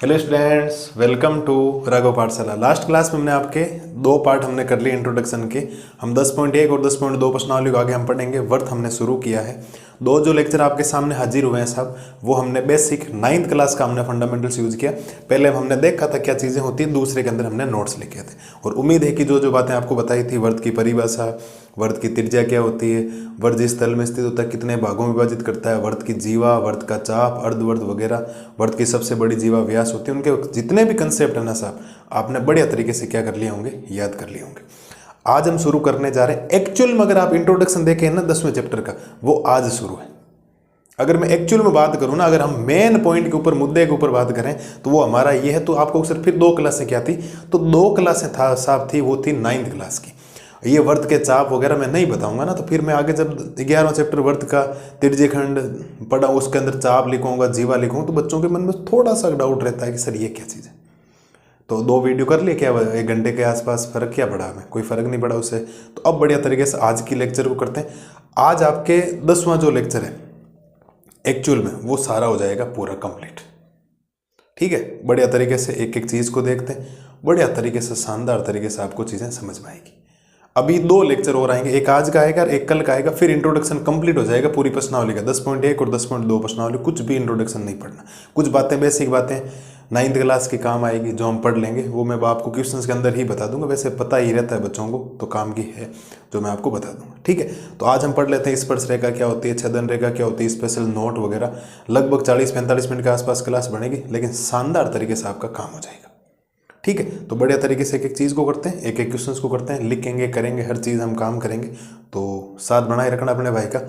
Hello students, welcome to Raghav Pathshala. Last class में हमने आपके दो पार्ट हमने कर लिए इंट्रोडक्शन के। हम 10.1 और 10.2 प्रश्नावली को आगे हम पढ़ेंगे। वर्थ हमने शुरू किया है। दो जो लेक्चर आपके सामने हाजिर हुए हैं साहब, वो हमने बेसिक 9th क्लास का हमने फंडामेंटल्स यूज किया। पहले हमने देखा था क्या चीज़ें होती हैं, दूसरे के अंदर हमने नोट्स लिखे थे। और उम्मीद है कि जो जो बातें आपको बताई थी, वर्थ की परिभाषा, वर्थ की त्रिज्या क्या होती है, वर्थ जिस तल में स्थित होता है कितने भागों में विभाजित करता है, वर्थ की जीवा, वर्थ का चाप, अर्धवर्थ वगैरह, वर्थ की सबसे बड़ी जीवा व्यास होती है, उनके जितने भी कंसेप्ट है ना साहब, आपने बढ़िया तरीके से क्या कर लिए होंगे, याद कर लिए होंगे। आज हम शुरू करने जा रहे हैं एक्चुअल में। अगर आप इंट्रोडक्शन देखें ना 10वें चैप्टर का, वो आज शुरू है। अगर मैं एक्चुअल में बात करूं ना, अगर हम मेन पॉइंट के ऊपर, मुद्दे के ऊपर बात करें, तो वो हमारा ये है। तो आपको सिर्फ फिर 2 क्लासें क्या थी, तो 2 क्लासें था साहब थी, वो थी 9th क्लास की। ये वर्थ के चाप वगैरह मैं नहीं बताऊंगा ना, तो फिर मैं आगे जब 11वां चैप्टर वर्थ का त्रिज्यखंड पढ़ा, उसके अंदर चाप लिखूंगा, जीवा लिखूंगा, तो बच्चों के मन में थोड़ा सा डाउट रहता है कि सर ये क्या चीज़ है। तो 2 वीडियो कर लिए, क्या 1 घंटे के आसपास फर्क क्या पड़ा हमें? कोई फर्क नहीं पड़ा उससे। तो अब बढ़िया तरीके से आज की लेक्चर को करते हैं। आज आपके 10वां जो लेक्चर है एक्चुअल में, वो सारा हो जाएगा पूरा कंप्लीट। ठीक है, बढ़िया तरीके से एक एक चीज़ को देखते हैं, बढ़िया तरीके से, शानदार तरीके से आपको चीज़ें समझ में आएगी। अभी 2 लेक्चर और आएंगे, एक आज का आएगा और एक कल का आएगा। फिर इंट्रोडक्शन कंप्लीट हो जाएगा पूरी प्रश्नावली का, 10.1 और 10.2 प्रश्नावली। कुछ भी इंट्रोडक्शन नहीं पढ़ना। कुछ बातें, बेसिक बातें 9th क्लास की काम आएगी, जो हम पढ़ लेंगे, वो मैं आपको क्वेश्चंस के अंदर ही बता दूंगा। वैसे पता ही रहता है बच्चों को, तो काम की है जो मैं आपको बता दूंगा। ठीक है, तो आज हम पढ़ लेते हैं स्पर्श रेखा क्या होती है, छेदन रेखा क्या होती है, स्पेशल नोट वगैरह। लगभग 40-45 मिनट के आसपास क्लास बनेगी, लेकिन शानदार तरीके से आपका काम हो जाएगा। ठीक है, तो बढ़िया तरीके से एक एक चीज़ को करते हैं, एक एक क्वेश्चंस को करते हैं, लिखेंगे, करेंगे, हर चीज़ हम काम करेंगे। तो साथ बनाए रखना अपने भाई का,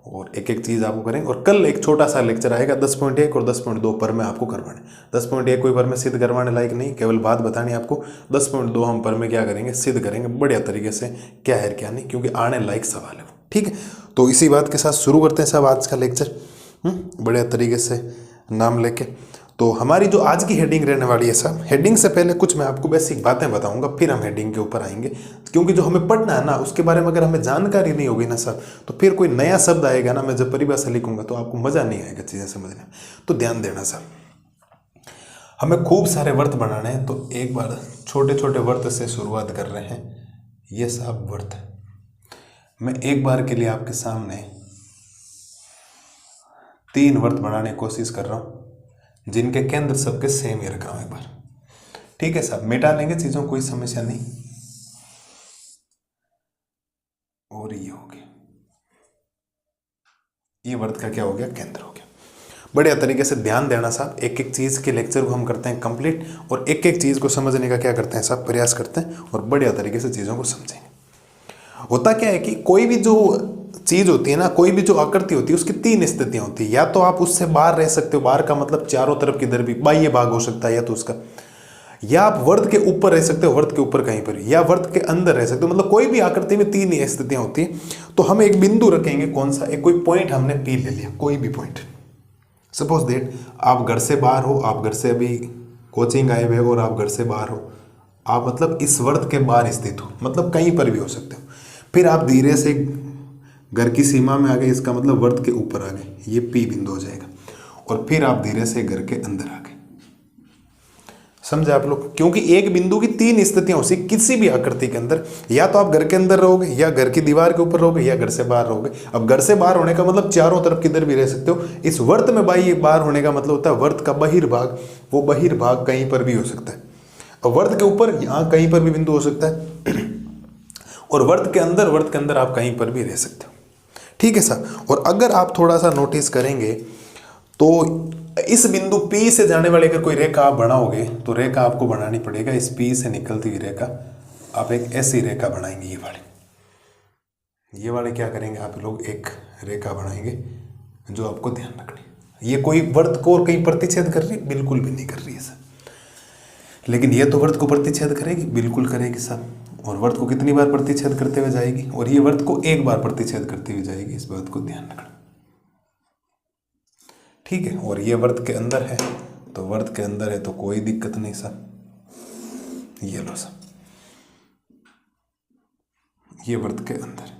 और एक एक चीज़ आपको करेंगे। और कल एक छोटा सा लेक्चर आएगा 10.1 और 10.2 पर में आपको करवाने। 10.1 कोई पर में सिद्ध करवाने लायक नहीं, केवल बात बतानी आपको। 10.2 हम पर में क्या करेंगे, सिद्ध करेंगे बढ़िया तरीके से, क्या है क्या नहीं, क्योंकि आने लायक सवाल है वो। ठीक है, तो इसी बात के साथ शुरू करते हैं साहब आज का लेक्चर, बढ़िया तरीके से नाम लेके। तो हमारी जो आज की हेडिंग रहने वाली है साहब, हेडिंग से पहले कुछ मैं आपको बेसिक बातें बताऊंगा, फिर हम हेडिंग के ऊपर आएंगे। क्योंकि जो हमें पढ़ना है ना, उसके बारे में अगर हमें जानकारी नहीं होगी ना साहब, तो फिर कोई नया शब्द आएगा ना, मैं जब परिभाषा लिखूंगा तो आपको मजा नहीं आएगा चीज़ें समझने में। तो ध्यान देना साहब, हमें खूब सारे वर्त बनाने हैं। तो एक बार छोटे छोटे वर्त से शुरुआत कर रहे हैं। ये साहब वर्त है। मैं एक बार के लिए आपके सामने 3 वर्त बनाने की कोशिश कर रहा हूँ, जिनके केंद्र सबके सेम ही रख रहा हूं एक बार। ठीक है साहब, मिटा लेंगे चीजों, कोई समस्या नहीं। और ये हो गया, ये वर्त का क्या हो गया, केंद्र हो गया। बढ़िया तरीके से ध्यान देना साहब, एक एक चीज के लेक्चर को हम करते हैं कंप्लीट, और एक एक चीज को समझने का क्या करते हैं साहब, प्रयास करते हैं, और बढ़िया तरीके से चीजों को समझेंगे। होता क्या है कि कोई भी जो चीज होती है ना, कोई भी जो आकृति होती है, उसकी 3 स्थितियां होती है। या तो आप उससे बाहर रह सकते हो, बाहर का मतलब चारों तरफ किधर भी, बाह्य भाग हो सकता है या तो उसका, या आप वर्त के ऊपर रह सकते हो, वर्त के ऊपर कहीं पर, या वर्त के अंदर रह सकते हो। मतलब कोई भी आकृति में 3 ही स्थितियां होती है। तो हम एक बिंदु रखेंगे, कौन सा, एक कोई पॉइंट हमने पी ले लिया, कोई भी पॉइंट। सपोज दैट आप घर से बाहर हो, आप घर से अभी कोचिंग आए हुए हो, और आप घर से बाहर हो, आप मतलब इस वर्त के बाहर स्थित हो, मतलब कहीं पर भी हो सकते हो। फिर आप धीरे से घर की सीमा में आ गए, इसका मतलब वर्त के ऊपर आ गए, ये पी बिंदु हो जाएगा। और फिर आप धीरे से घर के अंदर आ गए। समझे आप लोग? क्योंकि एक बिंदु की 3 स्थितियां होती किसी भी आकृति के अंदर। या तो आप घर के अंदर रहोगे, या घर की दीवार के ऊपर रहोगे, या घर से बाहर रहोगे। अब घर से बाहर होने का मतलब चारों तरफ किधर भी रह सकते हो। इस वर्त में बाह्य बाहर होने का मतलब होता है वर्त का बहिर्भाग, वो बहिर्भाग कहीं पर भी हो सकता है। अब वर्त के ऊपर यहाँ कहीं पर भी बिंदु हो सकता है, और वर्त के अंदर आप कहीं पर भी रह सकते हो। ठीक है साहब, और अगर आप थोड़ा सा नोटिस करेंगे तो इस बिंदु P से जाने वाली अगर कोई रेखा आप बनाओगे, तो रेखा आपको बनानी पड़ेगा, इस P से निकलती हुई रेखा आप एक ऐसी रेखा बनाएंगे, ये वाले क्या करेंगे आप लोग, एक रेखा बनाएंगे जो आपको ध्यान रखनी है। ये कोई वर्त को और कहीं प्रतिच्छेद कर रही, बिल्कुल भी नहीं कर रही है सर। लेकिन ये तो वर्त को प्रतिच्छेद करेगी, बिल्कुल करेगी साहब। और वर्त को कितनी बार प्रतिच्छेद करते हुए जाएगी, और ये वर्त को एक बार प्रतिच्छेद करते हुए जाएगी, इस बात को ध्यान रखना। ठीक है, और ये वर्त के अंदर है, तो वर्त के अंदर है तो कोई दिक्कत नहीं साहब। ये लो साहब, ये वर्त के अंदर।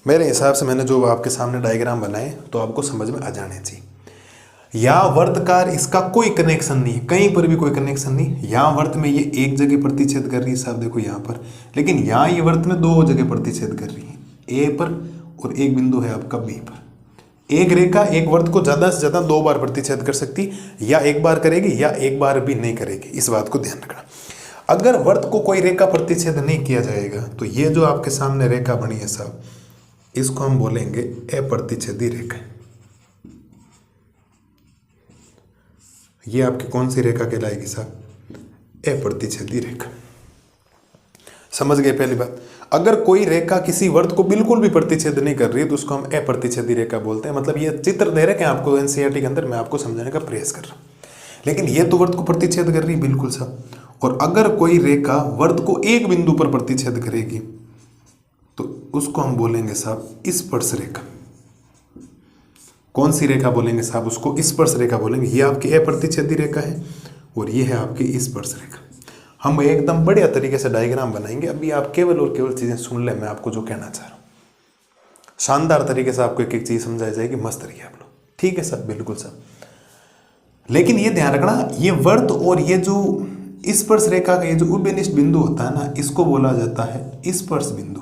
मेरे हिसाब से मैंने जो आपके सामने डायग्राम बनाए, तो आपको समझ में आ जाने चाहिए। या वर्तकार इसका कोई कनेक्शन नहीं, कहीं पर भी कोई कनेक्शन नहीं। यहाँ वर्त में ये एक जगह प्रतिच्छेद कर रही है साहब, देखो यहाँ पर, लेकिन यहाँ ये वर्त में दो जगह प्रतिच्छेद कर रही है, ए पर और एक बिंदु है आपका बी पर। एक रेखा एक वर्त को ज़्यादा से ज़्यादा दो बार प्रतिच्छेद कर सकती, या एक बार करेगी या एक बार भी नहीं करेगी, इस बात को ध्यान रखना। अगर वर्त को कोई रेखा प्रतिच्छेद नहीं किया जाएगा तो ये जो आपके सामने रेखा बनी है साहब, इसको हम बोलेंगे अप्रतिच्छेदी रेखा। ये आपकी कौन सी रेखा कहलाएगी साहब? अप्रतिच्छेदी रेखा। समझ गए पहली बात। अगर कोई रेखा किसी वर्त को बिल्कुल भी प्रतिच्छेद नहीं कर रही है तो उसको हम अप्रतिच्छेदी रेखा बोलते हैं। मतलब ये चित्र दे रहे हैं आपको एनसीईआरटी के अंदर, मैं आपको समझाने का प्रयास कर रहा हूँ, लेकिन ये तो वर्त को प्रतिच्छेद कर रही है बिल्कुल साहब। और अगर कोई रेखा वर्त को एक बिंदु पर प्रतिच्छेद करेगी तो उसको हम बोलेंगे साहब स्पर्श रेखा। कौन सी रेखा बोलेंगे साहब? उसको स्पर्श रेखा बोलेंगे। ये आपकी अप्रतिच्छेदी रेखा है और ये है आपकी स्पर्श रेखा। हम एकदम बढ़िया तरीके से डायग्राम बनाएंगे। अभी आप केवल और केवल चीजें सुन ले, मैं आपको जो कहना चाह रहा हूँ शानदार तरीके से आपको एक एक चीज समझाई जाएगी, मस्त रहिए आप लोग, ठीक है सर? बिल्कुल सर। लेकिन ये ध्यान रखना, ये वर्त और ये जो स्पर्श रेखा का ये जो उभयनिष्ठ बिंदु होता है ना, इसको बोला जाता है स्पर्श बिंदु।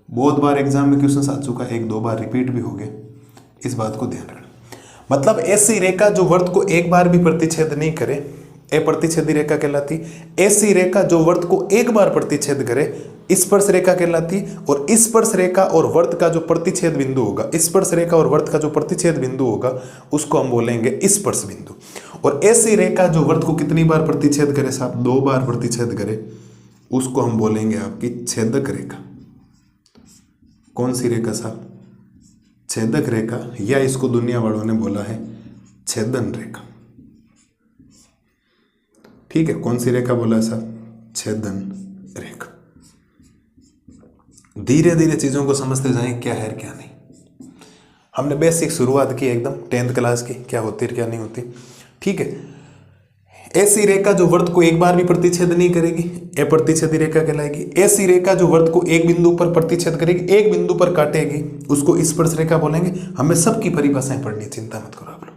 बहुत बार एग्जाम में क्वेश्चन आ चुका है, एक दो बार रिपीट भी हो गए, इस बात को ध्यान रखना। मतलब ऐसी रेखा जो वर्त को एक बार भी प्रतिच्छेद नहीं करे अप्रतिच्छेदी रेखा कहलाती। ऐसी रेखा जो वर्त को एक बार प्रतिच्छेद करे स्पर्श रेखा कहलाती। और स्पर्श रेखा और वर्त का जो प्रतिच्छेद बिंदु होगा, स्पर्श रेखा और वर्त का जो प्रतिच्छेद बिंदु होगा उसको हम बोलेंगे स्पर्श बिंदु। और ऐसी रेखा जो वर्त को कितनी बार प्रतिच्छेद करे साहब? दो बार प्रतिच्छेद करे, उसको हम बोलेंगे आपकी छेदक रेखा। कौन सी रेखा साहब? छेदक रेखा, या इसको दुनिया वालों ने बोला है छेदन रेखा। ठीक है, कौन सी रेखा बोला है साहब? छेदन रेखा। धीरे धीरे चीजों को समझते जाएं, क्या है क्या नहीं। हमने बेसिक शुरुआत की एकदम 10th क्लास की, क्या होती है क्या नहीं होती, ठीक है। ऐसी रेखा जो वर्त को एक बार भी प्रतिच्छेद नहीं करेगी अप्रतिच्छेदी रेखा कहलाएगी। ऐसी रेखा जो वर्त को एक बिंदु पर प्रतिच्छेद करेगी, एक बिंदु पर काटेगी, उसको स्पर्श रेखा बोलेंगे। हमें सबकी परिभाषाएं पढ़नी, चिंता मत करो आप लोग,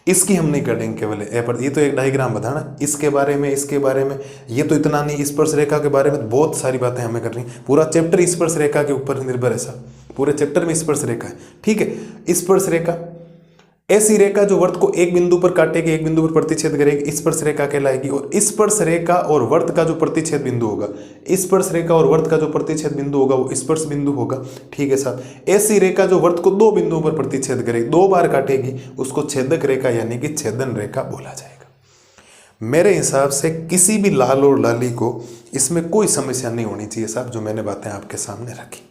इसकी हम नहीं करेंगे केवल ये तो एक डायग्राम बताना, इसके बारे में इसके बारे में ये तो इतना नहीं, स्पर्श रेखा के बारे में बहुत सारी बातें हमें करनी। पूरा चैप्टर स्पर्श रेखा के ऊपर निर्भर है साहब, पूरे चैप्टर में स्पर्श रेखा है, ठीक है। स्पर्श रेखा ऐसी रेखा जो वर्त को एक बिंदु पर काटेगी, एक बिंदु पर प्रतिच्छेद करेगी, स्पर्श रेखा कहलाएगी। और स्पर्श रेखा और वर्त का जो प्रतिच्छेद बिंदु होगा, स्पर्श रेखा और वर्त का जो प्रतिच्छेद बिंदु होगा वो स्पर्श बिंदु होगा, ठीक है साहब। ऐसी रेखा जो वर्त को दो बिंदुओं पर प्रतिच्छेद करेगी, दो बार काटेगी, उसको छेदक रेखा यानी कि छेदन रेखा बोला जाएगा। मेरे हिसाब से किसी भी लाल और लाली को इसमें कोई समस्या नहीं होनी चाहिए साहब, जो मैंने बातें आपके सामने रखी।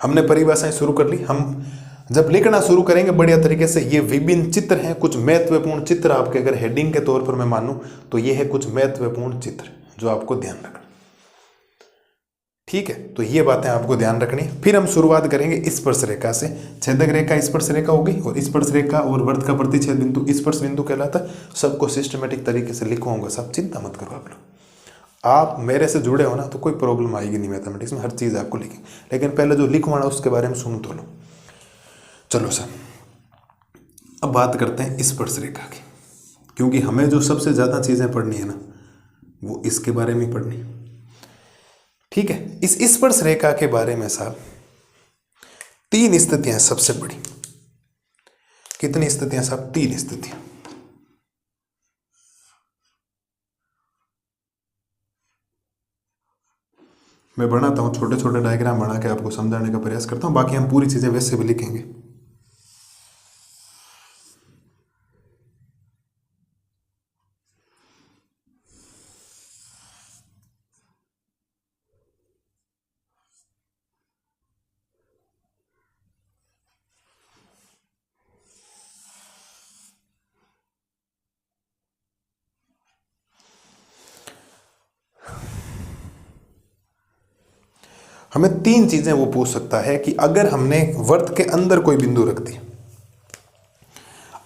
हमने परिभाषाएं शुरू कर ली। हम जब लिखना शुरू करेंगे बढ़िया तरीके से, ये विभिन्न चित्र हैं, कुछ महत्वपूर्ण चित्र आपके अगर हेडिंग के तौर पर मैं मानूं तो ये है कुछ महत्वपूर्ण चित्र जो आपको ध्यान रखना, ठीक है। तो ये बातें आपको ध्यान रखनी। फिर हम शुरुआत करेंगे स्पर्श रेखा से। छेदक रेखा स्पर्श रेखा होगी और स्पर्श रेखा और वर्त का प्रतिच्छेद बिंदु स्पर्श बिंदु कहलाता है। सबको सिस्टमेटिक तरीके से लिखवाऊंगा सब, चिंता मत करो आप लोग। आप मेरे से जुड़े हो ना तो कोई प्रॉब्लम आएगी नहीं मैथमेटिक्स में, हर चीज़ आपको लिखेंगे। लेकिन पहले जो लिखवाना उसके बारे में सुन तो लो। चलो सर, अब बात करते हैं स्पर्श रेखा की, क्योंकि हमें जो सबसे ज़्यादा चीज़ें पढ़नी है ना वो इसके बारे में पढ़नी, ठीक है। इस स्पर्श रेखा के बारे में साहब तीन स्थितियां सबसे बड़ी। कितनी स्थितियां साहब? तीन स्थितियां। मैं बनाता हूं, छोटे छोटे डायग्राम बना के आपको समझाने का प्रयास करता हूं, बाकी हम पूरी चीजें वैसे भी लिखेंगे। हमें तीन चीजें वो पूछ सकता है कि अगर हमने वर्त के अंदर कोई बिंदु रख दिया,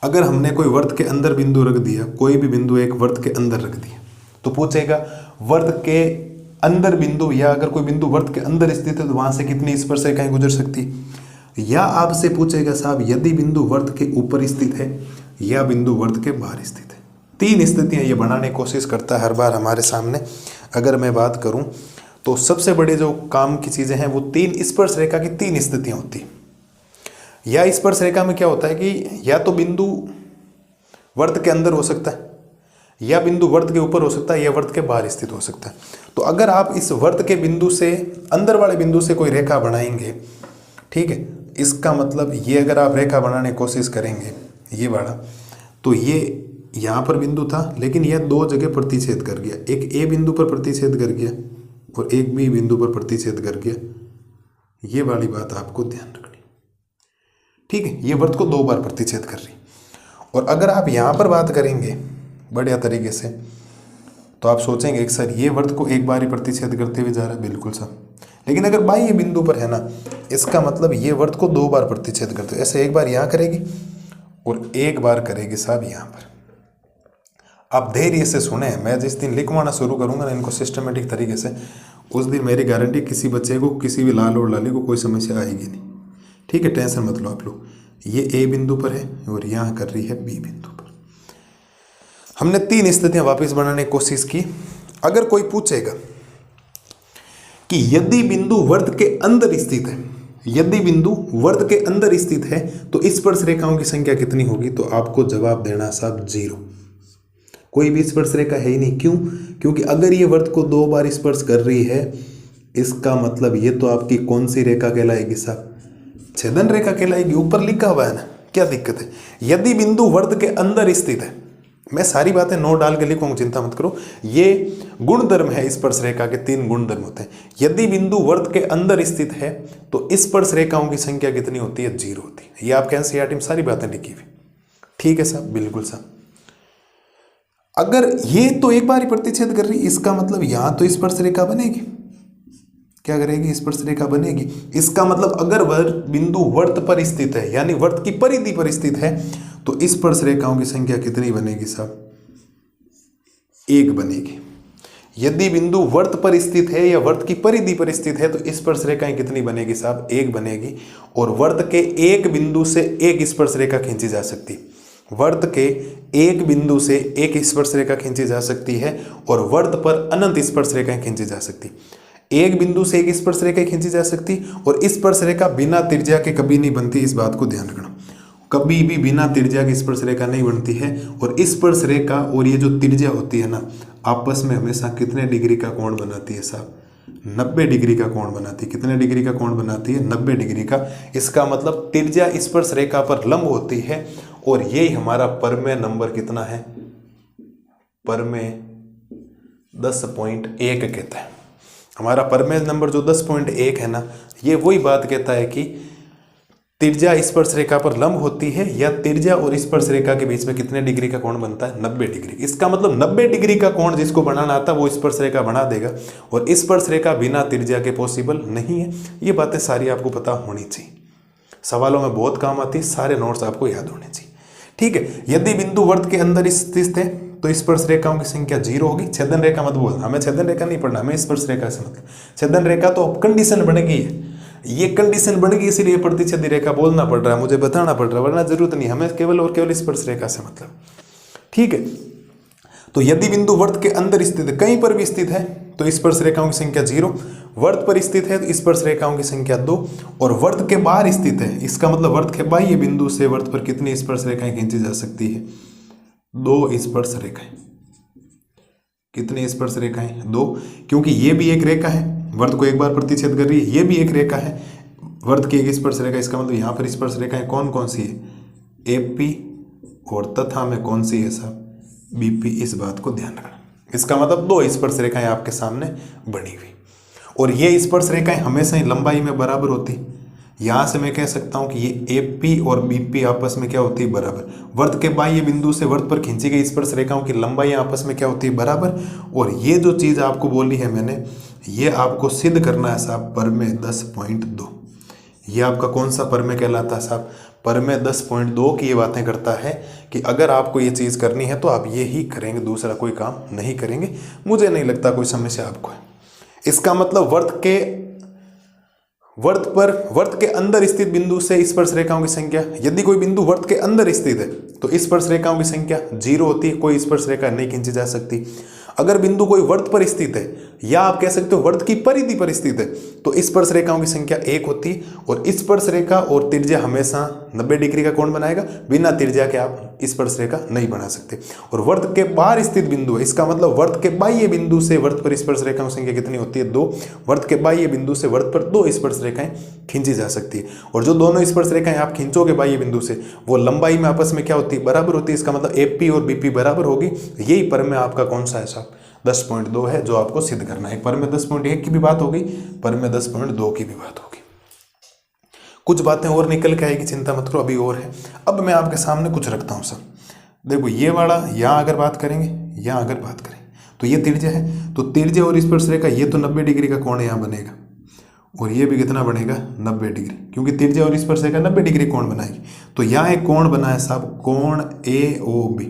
अगर हमने कोई वर्त के अंदर बिंदु रख दिया, कोई भी बिंदु एक वर्त के अंदर रख दिया, तो पूछेगा वर्त के अंदर बिंदु, या अगर कोई बिंदु वर्त के अंदर स्थित है तो वहां से कितनी स्पर्श रेखाएं गुजर सकती। या आपसे पूछेगा साहब यदि बिंदु वर्त के ऊपर स्थित है या बिंदु वर्त के बाहर स्थित है। 3 स्थितियां ये बनाने की कोशिश करता है हर बार हमारे सामने। अगर मैं बात करूं तो सबसे बड़े जो काम की चीजें हैं वो 3 स्पर्श रेखा की 3 स्थितियां होती हैं। या स्पर्श रेखा में क्या होता है कि या तो बिंदु वर्त के अंदर हो सकता है या बिंदु वर्त के ऊपर हो सकता है या वर्त के बाहर स्थित हो सकता है। तो अगर आप इस वर्त के बिंदु से अंदर वाले बिंदु से कोई रेखा बनाएंगे, ठीक है, इसका मतलब ये अगर आप रेखा बनाने की कोशिश करेंगे ये वाला, तो ये यहाँ पर बिंदु था लेकिन यह 2 जगह प्रतिच्छेद कर गया। एक ए बिंदु पर प्रतिच्छेद कर गया और एक बी बिंदु पर प्रतिच्छेद कर गया। ये वाली बात आपको ध्यान रखनी, ठीक है। ये वर्त को 2 बार प्रतिच्छेद कर रही। और अगर आप यहाँ पर बात करेंगे बढ़िया तरीके से तो आप सोचेंगे कि सर ये वर्त को एक बार ही प्रतिच्छेद करते हुए जा रहा है, बिल्कुल सर। लेकिन अगर बाह्य बिंदु पर है ना, इसका मतलब ये वर्त को 2 बार प्रतिच्छेद करते हुए, ऐसे एक बार यहाँ करेगी और एक बार करेगी साहब यहाँ पर। आप धैर्य से सुने, मैं जिस दिन लिखवाना शुरू करूंगा ना इनको सिस्टमेटिक तरीके से, उस दिन मेरी गारंटी किसी बच्चे को किसी भी लाल और लाली को कोई समस्या आएगी नहीं, ठीक है। टेंशन मत लो आप लोग। ये ए बिंदु पर है और यहाँ कर रही है बी बिंदु पर। हमने 3 स्थितियां वापस बनाने की कोशिश की। अगर कोई पूछेगा कि यदि बिंदु वर्त के अंदर स्थित है, यदि बिंदु वर्त के अंदर स्थित है तो स्पर्श रेखाओं की संख्या कितनी होगी, तो आपको जवाब देना साहब 0। कोई भी स्पर्श रेखा है ही नहीं। क्यों? क्योंकि अगर ये वर्त को 2 बार स्पर्श कर रही है, इसका मतलब ये तो आपकी कौन सी रेखा कहलाएगी साहब? छेदन रेखा कहलाएगी। ऊपर लिखा हुआ है ना, क्या दिक्कत है? यदि बिंदु वर्त के अंदर स्थित है, मैं सारी बातें नोट डाल के लिखूंगा, चिंता मत करो। ये गुणधर्म है स्पर्श रेखा के, 3 गुणधर्म होते हैं। यदि बिंदु वर्त के अंदर स्थित है तो स्पर्श रेखाओं की संख्या कितनी होती है? 0 होती है। ये आपके एनसीईआरटी में सारी बातें लिखी हुई, ठीक है साहब, बिल्कुल साहब। अगर ये तो एक बार ही प्रतिच्छेद कर रही, इसका मतलब यहां तो स्पर्श रेखा बनेगी। क्या करेगी? स्पर्श रेखा बनेगी। इसका मतलब अगर वह बिंदु वर्त पर स्थित है यानी वर्त की परिधि पर स्थित है तो स्पर्श रेखाओं की संख्या कितनी बनेगी साहब? 1 बनेगी। यदि बिंदु वर्त पर स्थित है या वर्त की परिधि पर स्थित है तो स्पर्श रेखाएं कितनी बनेगी साहब? 1 बनेगी। और वर्त के एक बिंदु से एक स्पर्श रेखा खींची जा सकती, वर्त के एक बिंदु से एक स्पर्श रेखा खींची जा सकती है और वर्त पर अनंत स्पर्श रेखाएं खींची जा सकती। एक बिंदु से एक स्पर्श रेखा खींची जा सकती और स्पर्श रेखा बिना त्रिज्या के कभी नहीं बनती। इस बात को ध्यान रखना, कभी भी बिना त्रिज्या की स्पर्श रेखा नहीं बनती है। और स्पर्श रेखा और ये जो त्रिज्या होती है ना, आपस में हमेशा कितने डिग्री का कोण बनाती है साहब? 90 डिग्री का कोण बनाती है। कितने डिग्री का कोण बनाती है? 90 डिग्री का। इसका मतलब त्रिज्या स्पर्श रेखा पर लंब होती है और यही हमारा परमेय नंबर कितना है? परमेय 10.1 कहता है। हमारा परमेय नंबर जो 10.1 है ना, ये वही बात कहता है कि त्रिज्या स्पर्श रेखा पर लंब होती है या त्रिज्या और स्पर्श रेखा के बीच में कितने डिग्री का कोण बनता है? 90 डिग्री। इसका मतलब 90 डिग्री का कोण जिसको बनाना आता है वो स्पर्श रेखा बना देगा और स्पर्श रेखा बिना त्रिज्या के पॉसिबल नहीं है। ये बातें सारी आपको पता होनी चाहिए, सवालों में बहुत काम आती है, सारे नोट्स आपको याद होने चाहिए, ठीक है। यदि बिंदु वर्त के अंदर स्थित है तो स्पर्श रेखाओं की संख्या 0 होगी। छेदन रेखा मत बोलना, हमें छेदन रेखा नहीं पढ़ना, हमें स्पर्श रेखा से मतलब। छेदन रेखा तो कंडीशन बन गई है, ये कंडीशन बन गई इसलिए प्रतिच्छेदी रेखा बोलना पड़ रहा है, मुझे बताना पड़ रहा है, वरना जरूरत नहीं, हमें केवल और केवल स्पर्श रेखा से मतलब, ठीक है। तो यदि बिंदु वर्त के अंदर स्थित है, कहीं पर भी स्थित है तो स्पर्श रेखाओं की संख्या 0, वर्त पर स्थित है तो स्पर्श रेखाओं की संख्या 2 और वर्त के बाहर स्थित है, इसका मतलब वर्त के बाह्य बिंदु से वर्त पर कितनी स्पर्श रेखाएं खींची जा सकती है? 2 स्पर्श रेखाएं। कितनी स्पर्श रेखाएं? 2, क्योंकि ये भी एक रेखा है, वर्त को एक बार प्रतिच्छेद कर रही है, ये भी एक रेखा है, वर्त की एक स्पर्श रेखा। इसका मतलब यहाँ पर स्पर्श रेखाएं कौन कौन सी है? एपी और तथा में कौन सी है साहब? बीपी। इस बात को ध्यान रखना। इसका मतलब 2 स्पर्श रेखाएं आपके सामने बनी हुई और ये स्पर्श रेखाएं हमेशा ही लंबाई में बराबर होती। यहाँ से मैं कह सकता हूँ कि ये एपी और बीपी आपस में क्या होती है? बराबर। वर्त के बाह्य बिंदु से वर्त पर खींची गई स्पर्श रेखाओं की लंबाई आपस में क्या होती है? बराबर। और ये जो चीज़ आपको बोली है मैंने, ये आपको सिद्ध करना है साहब, परमेय 10.2। ये आपका कौन सा परमेय कहलाता है साहब? परमेय 10.2 की ये बातें करता है कि अगर आपको ये चीज़ करनी है तो आप ये ही करेंगे, दूसरा कोई काम नहीं करेंगे। मुझे नहीं लगता कोई समस्या आपको है। इसका मतलब वर्त के अंदर स्थित बिंदु से स्पर्श रेखाओं की संख्या, यदि कोई बिंदु वर्त के अंदर स्थित है तो स्पर्श रेखाओं की संख्या 0 होती है, कोई स्पर्श रेखा नहीं खींची जा सकती। अगर बिंदु कोई वर्त पर स्थित है या आप कह सकते हो वर्त की परिधि पर स्थित है तो स्पर्श रेखाओं की संख्या 1 होती है, और स्पर्श रेखा और त्रिज्या हमेशा 90 डिग्री का कोण बनाएगा, बिना त्रिज्या के आप स्पर्श रेखा नहीं बना सकते। और वर्त के बाहर स्थित बिंदु है, इसका मतलब वर्त के बाह्य बिंदु से वर्त पर स्पर्श रेखाओं की संख्या कितनी होती है? 2। वर्त के बाह्य बिंदु से वर्त पर 2 स्पर्श रेखाएं खींची जा सकती है, और जो दोनों स्पर्श रेखाएं आप खींचोगे बाह्य बिंदु से वो लंबाई में आपस में क्या होती है? बराबर होती है। इसका मतलब एपी और बीपी बराबर होगी। यही पर में आपका कौन सा है साहब? 10.2 है, जो आपको सिद्ध करना है। पर में 10.1 की भी बात हो गई, पर में 10.2 की भी बात होगी। कुछ बातें और निकल के आएगी, चिंता मत करो, अभी और है। अब मैं आपके सामने कुछ रखता हूं सर। देखो ये वाला यहाँ अगर बात करेंगे, यहाँ अगर बात करें तो ये त्रिज्या है, तो त्रिज्या और स्पर्श रेखा ये तो 90 डिग्री का कोण यहाँ बनेगा, और ये भी कितना बनेगा? 90 डिग्री, क्योंकि त्रिज्या और स्पर्श रेखा 90 डिग्री कोण बनाएगी। तो यहाँ एक कोण बना है साहब, कोण AOB,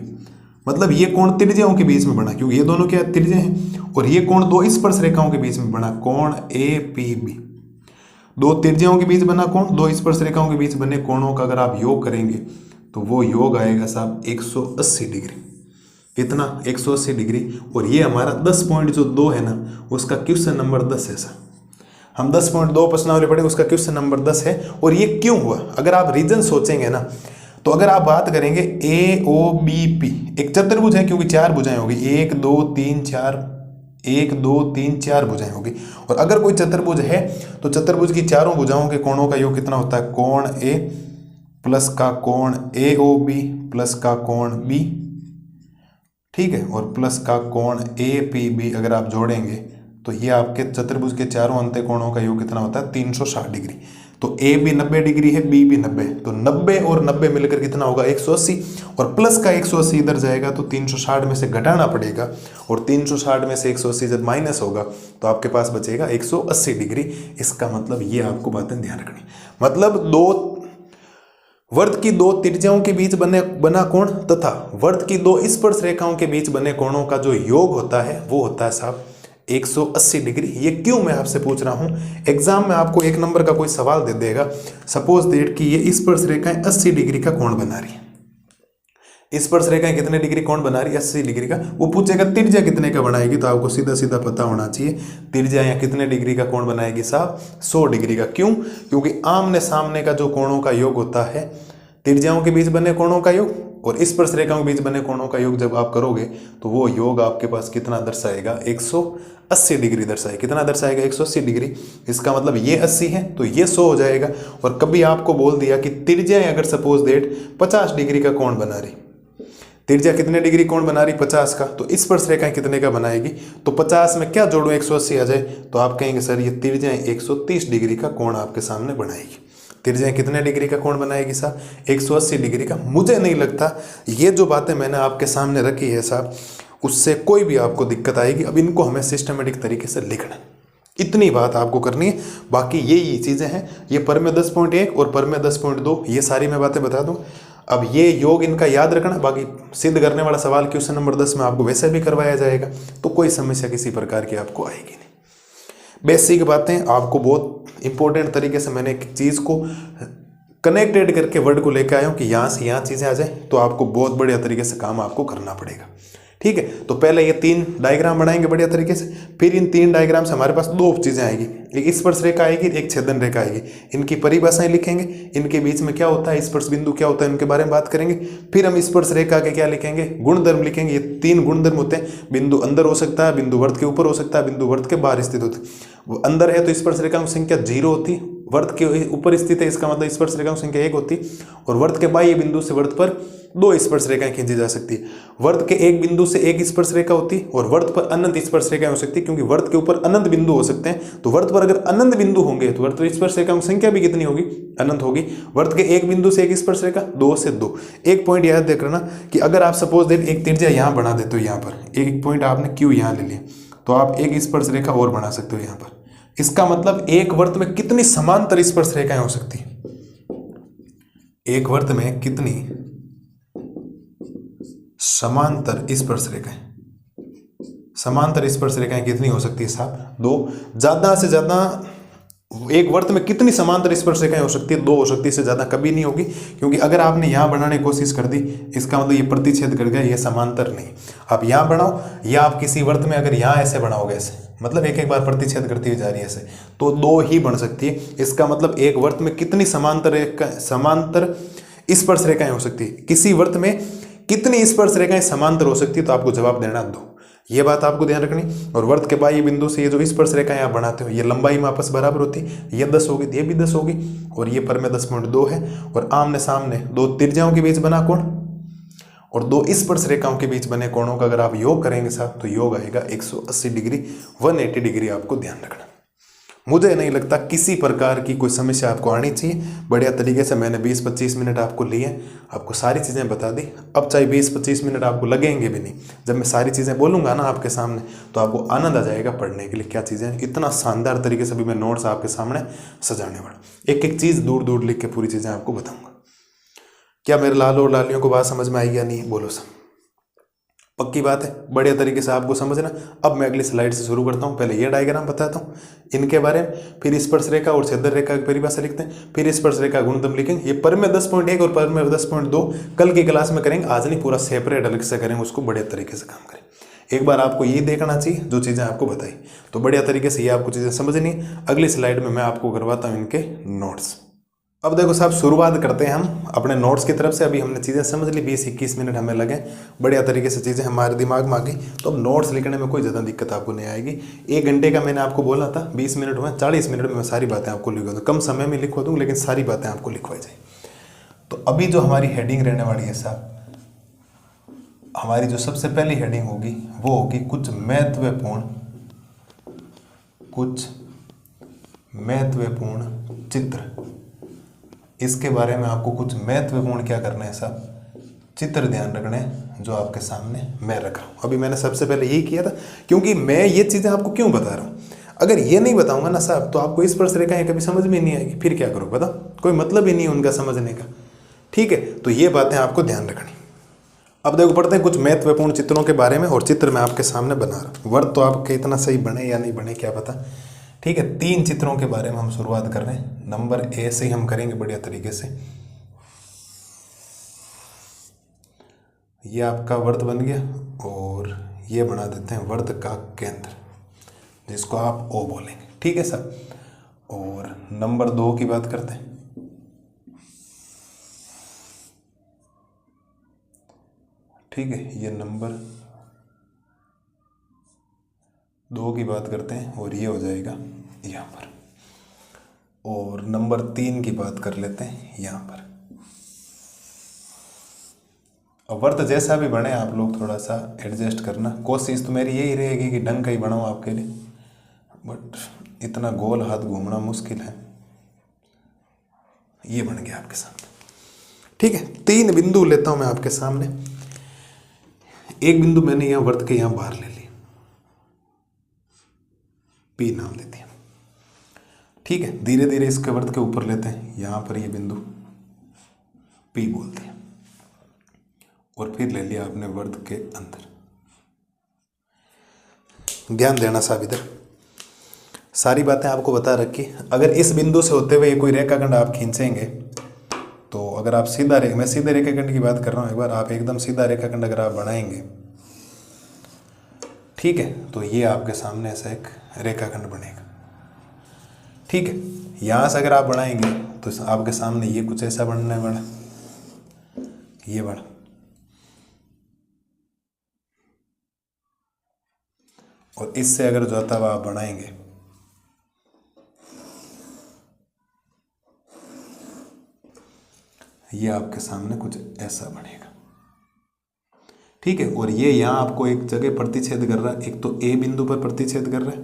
मतलब ये कोण त्रिज्याओं के बीच में बना, क्योंकि ये दोनों क्या त्रिज्या हैं, और ये कोण 2 स्पर्श रेखाओं के बीच में बना, कोण APB। 2 त्रिज्याओं के बीच बना कोण, 2 स्पर्श रेखाओं के बीच बने कोणों का अगर आप योग करेंगे तो वो योग आएगा साहब 180 डिग्री। कितना? 180 डिग्री। और ये हमारा 10.2 है ना, उसका क्वेश्चन नंबर 10 है सर। हम 10.2 प्रश्नावली पढ़े, उसका क्वेश्चन नंबर 10 है। और ये क्यों हुआ? अगर आप रीजन सोचेंगे ना, तो अगर आप बात करेंगे AOBP, एक चतुर्भुज है क्योंकि 4 भुजाएं होगी, 1 2 3 4, 1 2 3 4 भुजाएं होगी। और अगर कोई चतुर्भुज है तो चतुर्भुज की चारों भुजाओं के कोणों का योग कितना होता है? कोण A प्लस का कोण AOB प्लस का कोण B, ठीक है, और प्लस का कोण APB अगर आप जोड़ेंगे तो ये आपके चतुर्भुज के चारों अंत्य कोणों का योग कितना होता है? 360 डिग्री। तो A भी 90 डिग्री है, B भी 90, तो 90 और 90 मिलकर कितना होगा? 180, और प्लस का 180 इधर जाएगा तो 360 में से घटाना पड़ेगा, और 360 में से 180 जब माइनस होगा तो आपके पास बचेगा 180 डिग्री। इसका मतलब ये आपको बातें ध्यान रखनी, मतलब वर्त की 2 त्रिज्याओं के बीच बना कोण तथा वर्त की 2 स्पर्श रेखाओं के बीच बने कोणों का जो योग होता है वो होता है साहब 180 डिग्री। ये क्यों मैं आपसे पूछ रहा हूं? एग्जाम में आपको 1 नंबर का कोई सवाल दे देगा, सपोज दैट कि ये स्पर्श रेखाएं 80 डिग्री का कोण बना रही है। स्पर्श रेखाएं कितने डिग्री कोण बना रही है? 80 डिग्री का। वो पूछेगा त्रिज्या कितने का बनाएगी, तो आपको सीधा सीधा पता होना चाहिए त्रिज्या यहाँ कितने डिग्री का कोण बनाएगी साहब? 100 डिग्री का। क्यों? क्योंकि आमने सामने का जो कोणों का योग होता है, त्रिज्याओं के बीच बने कोणों का योग और स्पर्श रेखाओं के बीच बने कोणों का योग जब आप करोगे तो वो योग आपके पास कितना दर्शाएगा? 180 डिग्री दर्शाएगा। कितना दर्शाएगा? 180 डिग्री। इसका मतलब ये 80 है तो ये 100 हो जाएगा। और कभी आपको बोल दिया कि त्रिज्या अगर सपोज डेट 50 डिग्री का कोण बना रही, त्रिज्या कितने डिग्री कोण बना रही? 50 का, तो स्पर्श रेखाएं कितने का बनाएगी? तो 50 में क्या जोड़ो? 180 आ जाए, तो आप कहेंगे सर ये त्रिज्या 130 डिग्री का कोण आपके सामने बनाएगी। त्रिज्या कितने डिग्री का कोण बनाएगी साहब? 180 डिग्री का। मुझे नहीं लगता ये जो बातें मैंने आपके सामने रखी है साहब उससे कोई भी आपको दिक्कत आएगी। अब इनको हमें सिस्टमेटिक तरीके से लिखना, इतनी बात आपको करनी है। बाकी यही चीज़ें हैं, ये पर में 10.1 और पर में 10.2 ये सारी मैं बातें बता दूं। अब ये योग इनका याद रखना, बाकी सिद्ध करने वाला सवाल क्वेश्चन नंबर 10 में आपको वैसे भी करवाया जाएगा, तो कोई समस्या किसी प्रकार की आपको आएगी नहीं। बेसिक बातें आपको बहुत इंपॉर्टेंट तरीके से मैंने एक चीज़ को कनेक्टेड करके वर्ड को लेकर आया हूँ कि यहाँ से यहाँ चीज़ें आ जाए, तो आपको बहुत बढ़िया तरीके से काम आपको करना पड़ेगा। ठीक है, तो पहले ये 3 डायग्राम बनाएंगे बढ़िया तरीके से, फिर इन 3 डायग्राम से हमारे पास 2 चीज़ें आएगी, एक स्पर्श रेखा आएगी, एक छेदन रेखा आएगी। इनकी परिभाषाएं लिखेंगे, इनके बीच में क्या होता है, स्पर्श बिंदु क्या होता है, इनके बारे में बात करेंगे। फिर हम स्पर्श रेखा के क्या लिखेंगे? गुणधर्म लिखेंगे। ये 3 गुणधर्म होते हैं, बिंदु अंदर हो सकता है, बिंदु वर्त के ऊपर हो सकता है, बिंदु वर्त के बाहर स्थित होते हैं। वो अंदर है तो स्पर्श रेखा की संख्या 0 होती, वर्त के ऊपर स्थित है इसका मतलब स्पर्श रेखा की संख्या 1 होती, और वर्त के बाह्य बिंदु से वर्त पर 2 स्पर्श रेखाएं खींची जा सकती है। वर्त के एक बिंदु से 1 स्पर्श रेखा होती और वर्त पर अनंत स्पर्श रेखाएं हो सकती है, क्योंकि वर्त के ऊपर अनंत बिंदु हो सकते हैं। तो वर्त पर अगर अनंत बिंदु होंगे तो वर्त पर स्पर्श रेखाओं की संख्या भी कितनी होगी? अनंत होगी। वर्त के एक बिंदु से 1 स्पर्श रेखा 2 से 2। एक पॉइंट याद देख रखना कि अगर आप सपोज दैट एक त्रिज्या यहाँ बना देते हो, यहाँ पर एक पॉइंट आपने क्यू यहाँ ले लिया, तो आप एक स्पर्श रेखा और बना सकते हो यहाँ पर। इसका मतलब एक वर्त में कितनी समांतर स्पर्श रेखाएं हो सकती हैं? एक वर्त में कितनी समांतर स्पर्श रेखाएं? समांतर स्पर्श रेखाएं कितनी हो सकती है साहब? 2। ज्यादा से ज्यादा एक वर्त में कितनी समांतर स्पर्श रेखाएं हो सकती है? 2 हो सकती है, इससे ज्यादा कभी नहीं होगी। क्योंकि अगर आपने यहां बनाने की कोशिश कर दी, इसका मतलब ये प्रतिच्छेद कर गया, ये समांतर नहीं। आप यहां बनाओ या आप किसी वर्त में अगर यहां ऐसे बनाओगे, ऐसे मतलब एक एक बार प्रतिच्छेद करती हुई जा रही है ऐसे, तो 2 ही बन सकती है। इसका मतलब एक वर्त में कितनी समांतर स्पर्श रेखाएं हो सकती है, किसी वर्त में कितनी स्पर्श रेखाएं समांतर हो सकती है, तो आपको जवाब देना 2। ये बात आपको ध्यान रखनी। और वर्त के बाह्य बिंदु से ये जो स्पर्श रेखाएं आप बनाते हो, ये लंबाई में आपस बराबर होती है, ये 10 होगी, ये भी 10 होगी, और ये पर में 10.2 है। और आमने सामने 2 त्रिज्याओं के बीच बना कोण और 2 स्पर्श रेखाओं के बीच बने कोणों का अगर आप योग करेंगे साहब, तो योग आएगा 180 डिग्री, 180 डिग्री। आपको ध्यान रखना। मुझे नहीं लगता किसी प्रकार की कोई समस्या आपको आनी चाहिए। बढ़िया तरीके से मैंने 20-25 मिनट आपको लिए, आपको सारी चीज़ें बता दी। अब चाहे 20-25 मिनट आपको लगेंगे भी नहीं, जब मैं सारी चीज़ें बोलूँगा ना आपके सामने, तो आपको आनंद आ जाएगा पढ़ने के लिए। क्या चीज़ें, इतना शानदार तरीके से भी मैं नोट्स आपके सामने सजाने वाला, एक एक चीज़ दूर दूर लिख के पूरी चीज़ें आपको बताऊँगा। क्या मेरे लाल और लालियों को बात समझ में आई या नहीं? बोलो सब। पक्की बात है, बढ़िया तरीके से आपको समझना। अब मैं अगली स्लाइड से शुरू करता हूँ। पहले ये डायग्राम बताता हूँ इनके बारे में, फिर स्पर्श रेखा और छेदन रेखा की परिभाषा लिखते हैं, फिर स्पर्श रेखा गुणधर्म लिखेंगे। ये पर में 10.1 और पर में 10.2 कल की क्लास में करेंगे, आज नहीं, पूरा सेपरेट अलग से करेंगे, उसको बढ़िया तरीके से काम करें। एक बार आपको ये देखना चाहिए जो चीज़ें आपको बताई, तो बढ़िया तरीके से ये आपको चीज़ें समझनी है। अगली स्लाइड में मैं आपको करवाता हूँ इनके नोट्स। अब देखो साहब, शुरुआत करते हैं हम अपने नोट्स की तरफ से। अभी हमने चीज़ें समझ ली, 20-21 मिनट हमें लगे, बढ़िया तरीके से चीज़ें हमारे दिमाग में आ गई। तो अब नोट्स लिखने में कोई ज़्यादा दिक्कत आपको नहीं आएगी। 1 घंटे का मैंने आपको बोला था, 20 मिनट हुए, 40 मिनट में मैं सारी बातें आपको लिखवा दूँ। कम समय में लिखवा दूँ, लेकिन सारी बातें आपको लिखवाई जाए। तो अभी जो हमारी हेडिंग रहने वाली है साहब, हमारी जो सबसे पहली हेडिंग होगी वो होगी कुछ महत्वपूर्ण चित्र। इसके बारे में आपको कुछ महत्वपूर्ण क्या करना है साहब, चित्र ध्यान रखने हैं, जो आपके सामने मैं रख रहा हूँ। अभी मैंने सबसे पहले यही किया था, क्योंकि मैं ये चीज़ें आपको क्यों बता रहा हूँ। अगर ये नहीं बताऊंगा ना साहब, तो आपको स्पर्श रेखाएं कभी समझ में नहीं आएगी, फिर क्या करो बताओ, कोई मतलब ही नहीं है उनका समझने का। ठीक है, तो ये बातें आपको ध्यान रखनी। अब देखो, पढ़ते हैं कुछ महत्वपूर्ण चित्रों के बारे में, और चित्र मैं आपके सामने बना रहा हूँ। वर्त तो आपके इतना सही बने या नहीं बने क्या पता। ठीक है, 3 चित्रों के बारे में हम शुरुआत कर रहे हैं। नंबर ए से ही हम करेंगे बढ़िया तरीके से। ये आपका वर्त बन गया, और ये बना देते हैं वर्त का केंद्र, जिसको आप ओ बोलेंगे। ठीक है सर। और नंबर 2 की बात करते हैं। ठीक है, ये नंबर 2 की बात करते हैं, और ये हो जाएगा यहाँ पर। और नंबर 3 की बात कर लेते हैं यहाँ पर। अब वर्त जैसा भी बने, आप लोग थोड़ा सा एडजस्ट करना। कोशिश तो मेरी यही रहेगी कि ढंग का ही बनाऊँ आपके लिए, बट इतना गोल हाथ घूमना मुश्किल है। ये बन गया आपके सामने। ठीक है, 3 बिंदु लेता हूँ मैं आपके सामने। एक बिंदु मैंने यहाँ वर्त के यहाँ बाहर ले लिया, पी नाम देते हैं। ठीक है, धीरे धीरे इसके वर्त के ऊपर लेते हैं, यहाँ पर ये बिंदु पी बोलते हैं, और फिर ले लिया आपने वर्त के अंदर। ध्यान देना साहब, इधर सारी बातें आपको बता रखी। अगर इस बिंदु से होते हुए कोई रेखाखंड आप खींचेंगे, तो अगर आप सीधा मैं सीधे रेखाखंड की बात कर रहा हूँ, एक बार आप एकदम सीधा रेखाखंड अगर आप बनाएंगे, ठीक है, तो ये आपके सामने ऐसा एक रेखाखंड बनेगा। ठीक है, यहाँ से अगर आप बनाएंगे तो आपके सामने ये कुछ ऐसा बनने वाला, ये बड़ा। और इससे अगर जाता हुआ आप बनाएंगे, ये आपके सामने कुछ ऐसा बनेगा। ठीक है, और ये यहाँ आपको एक जगह प्रतिच्छेद कर रहा है, एक तो ए बिंदु पर प्रतिच्छेद कर रहा है,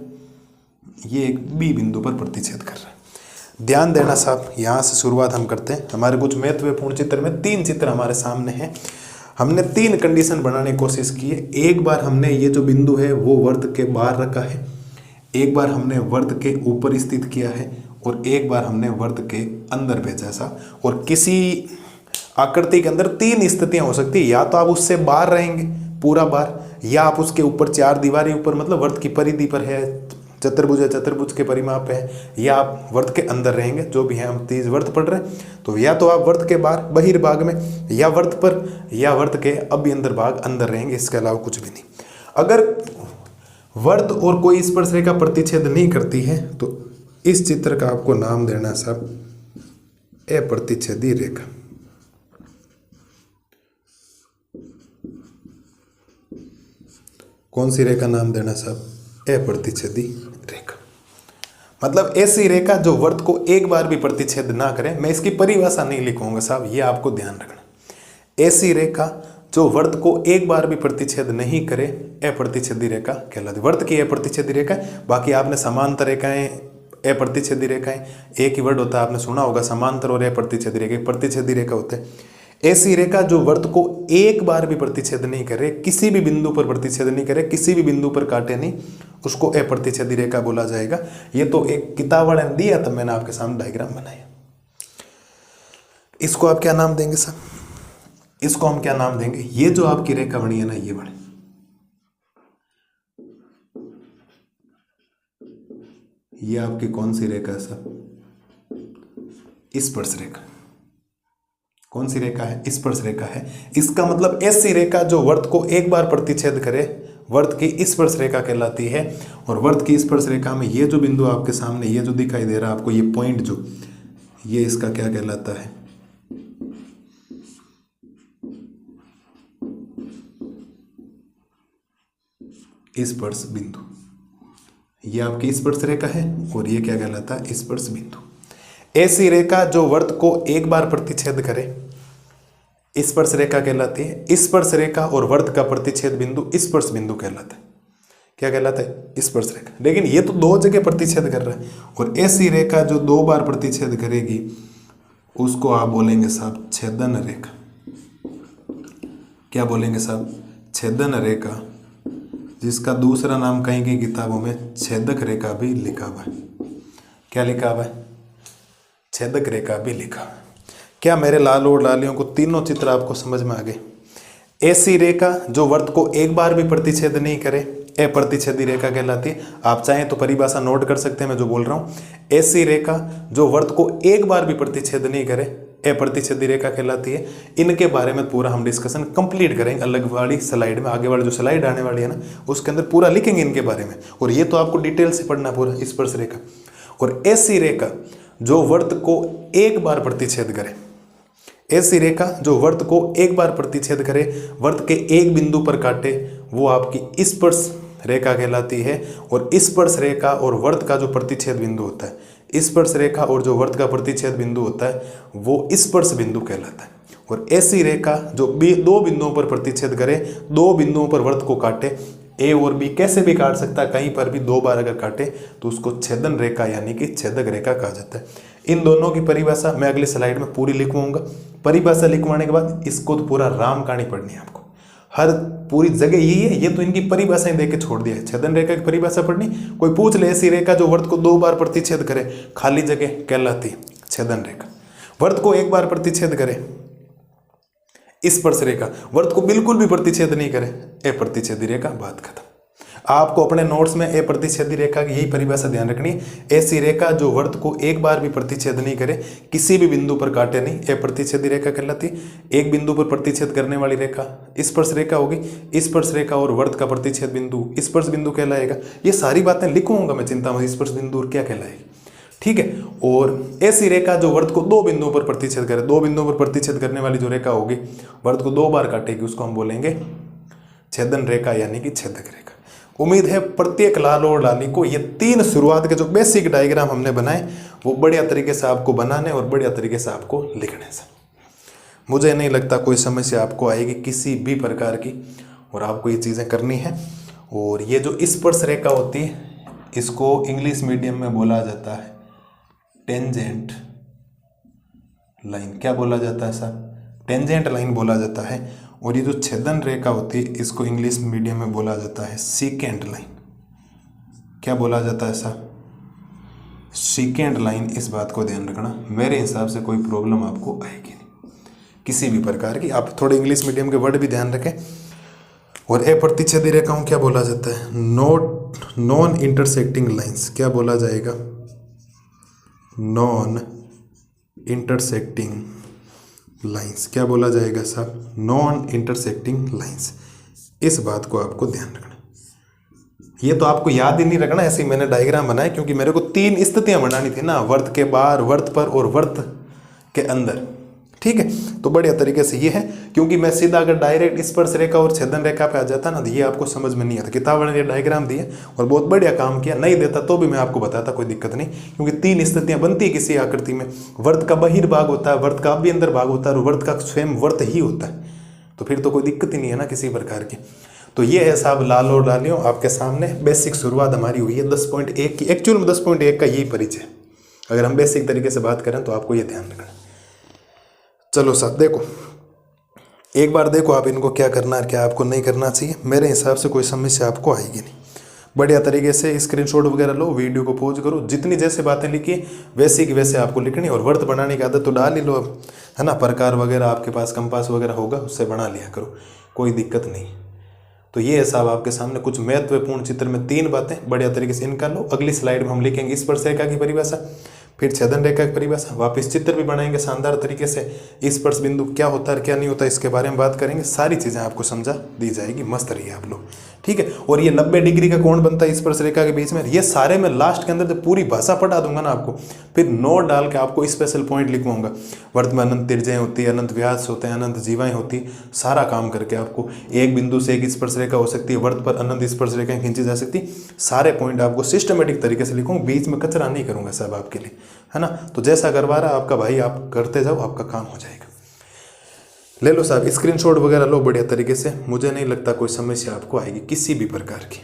ये एक बी बिंदु पर प्रतिच्छेद कर रहा है। ध्यान देना साहब, यहाँ से शुरुआत हम करते हैं। हमारे कुछ महत्वपूर्ण चित्र में 3 चित्र हमारे सामने हैं। हमने 3 कंडीशन बनाने की कोशिश की है। एक बार हमने ये जो बिंदु है वो वर्त के बाहर रखा है, एक बार हमने वर्त के ऊपर स्थित किया है, और एक बार हमने वर्त के अंदर भेजा सा। और किसी आकृति के अंदर 3 स्थितियां हो सकती है, या तो आप उससे बाहर रहेंगे पूरा बार, या आप उसके ऊपर 4 दीवारी ऊपर, मतलब वर्त की परिधि पर है, चतुर्भुज है, चतुर्भुज के परिमाप है, या आप वर्त के अंदर रहेंगे, जो भी है हम 30 वर्त पढ़ रहे हैं, तो या तो आप वर्त के बाहर बहिर्भाग में, या वर्त पर, या वर्त के अभ्यंतर भाग अंदर रहेंगे, इसके अलावा कुछ भी नहीं। अगर वर्त और कोई स्पर्श रेखा प्रतिच्छेद नहीं करती है तो इस चित्र का आपको नाम देना साहब अप्रतिच्छेदी रेखा। कौन सी रेखा नाम देना साहब? अप्रतिच्छेदी रेखा। मतलब ऐसी रेखा जो वर्त को एक बार भी प्रतिच्छेद ना करे। मैं इसकी परिभाषा नहीं लिखूंगा साहब, ये आपको ध्यान रखना। ऐसी रेखा जो वर्त को एक बार भी प्रतिच्छेद नहीं करे अप्रतिच्छेदी रेखा कहलाती। वर्त की अप्रतिच्छेदी रेखा, बाकी आपने समांतर रेखाएं, अप्रतिच्छेदी रेखाएं, एक ही वर्ड होता है, आपने सुना होगा समांतर और अप्रतिच्छेदी रेखा। प्रतिच्छेदी रेखा होते हैं ऐसी रेखा जो वर्त को एक बार भी प्रतिच्छेद नहीं करे, किसी भी बिंदु पर प्रतिच्छेद नहीं करे, किसी भी बिंदु पर काटे नहीं, उसको अप्रतिच्छेदी रेखा बोला जाएगा। ये तो एक किताब वाले ने दिया, तब मैंने आपके सामने डायग्राम बनाया। इसको आप क्या नाम देंगे साहब? इसको हम क्या नाम देंगे? ये जो आपकी रेखा बनी है ना, ये बनी, ये आपकी कौन सी रेखा है साहब? स्पर्श रेखा। कौन सी रेखा है? स्पर्श रेखा है। इसका मतलब ऐसी रेखा जो वर्त को एक बार प्रतिच्छेद करे, वर्त की स्पर्श रेखा कहलाती है। और वर्त की स्पर्श रेखा में ये जो बिंदु आपके सामने, ये जो दिखाई दे रहा है आपको, ये पॉइंट जो, ये इसका क्या कहलाता है? स्पर्श बिंदु। ये आपकी स्पर्श रेखा है और ये क्या कहलाता है? स्पर्श बिंदु। ऐसी रेखा जो वर्त को एक बार प्रतिच्छेद करे स्पर्श रेखा कहलाती है। स्पर्श रेखा और वर्त का प्रतिच्छेद बिंदु स्पर्श बिंदु कहलाता है। क्या कहलाता है? स्पर्श रेखा। लेकिन ये तो दो जगह प्रतिच्छेद कर रहा है, और ऐसी रेखा जो दो बार प्रतिच्छेद करेगी उसको आप बोलेंगे साहब छेदन रेखा। क्या बोलेंगे साहब? छेदन रेखा, जिसका दूसरा नाम कहीं की किताबों में छेदक रेखा भी लिखा हुआ है। क्या लिखा हुआ है? छेदक रेखा भी लिखा है। क्या मेरे लाल और लालियों को तीनों चित्र आपको समझ में आ गए? ऐसी रेखा जो वर्त को एक बार भी प्रतिच्छेद नहीं करे अप्रतिच्छेदी रेखा कहलाती है। आप चाहें तो परिभाषा नोट कर सकते हैं मैं जो बोल रहा हूँ। ऐसी रेखा जो वर्त को एक बार भी प्रतिच्छेद नहीं करे अप्रतिच्छेदी रेखा कहलाती है। इनके बारे में पूरा हम डिस्कशन कंप्लीट करेंगे अलग वाली स्लाइड में। आगे वाली जो स्लाइड आने वाली है ना, उसके अंदर पूरा लिखेंगे इनके बारे में, और ये तो आपको डिटेल से पढ़ना पूरा स्पर्श रेखा। और ऐसी रेखा जो वर्त को एक बार प्रतिच्छेद करे, ऐसी रेखा जो वर्त को एक बार प्रतिच्छेद करे, वर्त के एक बिंदु पर काटे, वो आपकी स्पर्श रेखा कहलाती है। और स्पर्श रेखा और वर्त का जो प्रतिच्छेद बिंदु होता है, स्पर्श रेखा और जो वर्त का प्रतिच्छेद बिंदु होता है, वो स्पर्श बिंदु कहलाता है। और ऐसी रेखा जो दो बिंदुओं पर प्रतिच्छेद करे, दो बिंदुओं पर वर्त को काटे, ए और बी कैसे भी काट सकता है, कहीं पर भी दो बार अगर काटे तो उसको छेदन रेखा यानी कि छेदक रेखा कहा जाता है। इन दोनों की परिभाषा मैं अगली स्लाइड में पूरी लिखवाऊंगा। परिभाषा लिखवाने के बाद इसको तो पूरा राम कहानी पढ़नी है आपको, हर पूरी जगह यही है। ये तो इनकी परिभाषाएं देके छोड़ दिया है। छेदन रेखा की परिभाषा पढ़नी, कोई पूछ ले ऐसी रेखा जो वर्त को दो बार प्रतिच्छेद करे, खाली जगह कहलाती है छेदन रेखा। वर्त को एक बार प्रतिच्छेद करे स्पर्श रेखा, वर्त को बिल्कुल भी प्रतिच्छेद नहीं करे अप्रतिच्छेदी रेखा, बात खत्म। आपको अपने नोट्स में अप्रतिच्छेदी रेखा की यही परिभाषा ध्यान रखनी है। ऐसी रेखा जो वर्त को एक बार भी प्रतिच्छेद नहीं करे, किसी भी बिंदु पर काटे नहीं, अप्रतिच्छेदी रेखा कहलाती है। एक बिंदु पर प्रतिच्छेद करने वाली रेखा स्पर्श रेखा होगी। स्पर्श रेखा और वर्त का प्रतिच्छेद बिंदु स्पर्श बिंदु कहलाएगा। ये सारी बातें लिखूंगा मैं, चिंता मत। स्पर्श बिंदु और क्या कहलाएगी, ठीक है। और ऐसी रेखा जो वर्त को दो बिंदुओं पर प्रतिच्छेद करे, दो बिंदुओं पर प्रतिच्छेद करने वाली जो रेखा होगी, वर्त को दो बार काटेगी, उसको हम बोलेंगे छेदन रेखा यानी कि छेदक रेखा। उम्मीद है प्रत्येक लाल और लाली को ये तीन शुरुआत के जो बेसिक डायग्राम हमने बनाए वो बढ़िया तरीके से आपको बनाने और बढ़िया तरीके से आपको लिखने से। मुझे नहीं लगता कोई समस्या आपको आएगी किसी भी प्रकार की, और आपको ये चीज़ें करनी है। और ये जो स्पर्श रेखा होती है, इसको इंग्लिश मीडियम में बोला जाता है टेंजेंट लाइन। क्या बोला जाता है साहब? टेंजेंट लाइन बोला जाता है। और ये जो छेदन रेखा होती है, इसको इंग्लिश मीडियम में बोला जाता है सीकेंट लाइन। क्या बोला जाता है साहब? Secant line. इस बात को ध्यान रखना, मेरे हिसाब से कोई प्रॉब्लम आपको आएगी नहीं किसी भी प्रकार की। आप थोड़े इंग्लिश मीडियम के वर्ड भी ध्यान रखें। और ए प्रतिच्छेदी रेखाओं क्या बोला जाता है? Non intersecting lines. क्या बोला जाएगा? Non intersecting lines. क्या बोला जाएगा साहब? Non intersecting lines. इस बात को आपको ध्यान रखना। ये तो आपको याद ही नहीं रखना, ऐसे ही मैंने डायग्राम बनाया क्योंकि मेरे को 3 स्थितियां बनानी थी ना, वर्त के बाहर, वर्त पर और वर्त के अंदर। ठीक है, तो बढ़िया तरीके से ये है, क्योंकि मैं सीधा अगर डायरेक्ट स्पर्श रेखा और छेदन रेखा पे आ जाता ना तो ये आपको समझ में नहीं आता। किताब वाले ने डायग्राम दिए और बहुत बढ़िया काम किया, नहीं देता तो भी मैं आपको बताता, कोई दिक्कत नहीं, क्योंकि 3 स्थितियां बनती है किसी आकृति में। वर्त का बहिर्भाग होता है, वर्त का अभ्यंतर भाग होता है और वर्त का स्वयं वर्त ही होता है, तो फिर तो कोई दिक्कत ही नहीं है ना किसी प्रकार की। तो ये है साहब लाल और लालियों आपके सामने बेसिक शुरुआत हमारी हुई है 10.1 की। एक्चुअल में 10.1 का यही परिचय, अगर हम बेसिक तरीके से बात करें तो आपको ये ध्यान रखना। चलो साहब देखो, एक बार देखो आप इनको क्या करना है, क्या आपको नहीं करना चाहिए। मेरे हिसाब से कोई समस्या आपको आएगी नहीं। बढ़िया तरीके से स्क्रीनशॉट वगैरह लो, वीडियो को पॉज करो, जितनी जैसे बातें लिखी वैसी की वैसे आपको लिखनी। और वर्त बनाने की आदत तो डाल ही लो अब, है ना। प्रकार वगैरह आपके पास कंपास वगैरह होगा, उससे बना लिया करो, कोई दिक्कत नहीं। तो ये है साहब आपके सामने कुछ महत्वपूर्ण चित्र में 3 बातें, बढ़िया तरीके से इनका लो। अगली स्लाइड में हम लिखेंगे स्पर्श रेखा की परिभाषा, फिर छेदन रेखा की परिभाषा, वापस चित्र भी बनाएंगे शानदार तरीके से। स्पर्श बिंदु क्या होता है क्या नहीं होता इसके बारे में बात करेंगे, सारी चीज़ें आपको समझा दी जाएगी। मस्त रहिए आप लोग, ठीक है। और ये 90 डिग्री का कोण बनता है स्पर्श रेखा के बीच में, ये सारे मैं लास्ट के अंदर जब पूरी भाषा पढ़ा दूंगा ना आपको, फिर नोट डाल के आपको स्पेशल पॉइंट लिखवाऊंगा। वर्त में अनंत त्रिज्याएं होती है, अनंत व्यास होते हैं, अनंत जीवाएं होती है, सारा काम करके आपको एक बिंदु से एक स्पर्श रेखा हो सकती है, वर्त पर अनंत स्पर्श रेखाएं खींची जा सकती, सारे पॉइंट आपको सिस्टमेटिक तरीके से लिखूंगा, बीच में कचरा नहीं करूंगा साहब आपके लिए, है ना। तो जैसा करवा रहा आपका भाई, आप करते जाओ, आपका काम हो जाएगा। ले लो साहब स्क्रीनशॉट वगैरह लो बढ़िया तरीके से, मुझे नहीं लगता कोई समस्या आपको आएगी किसी भी प्रकार की,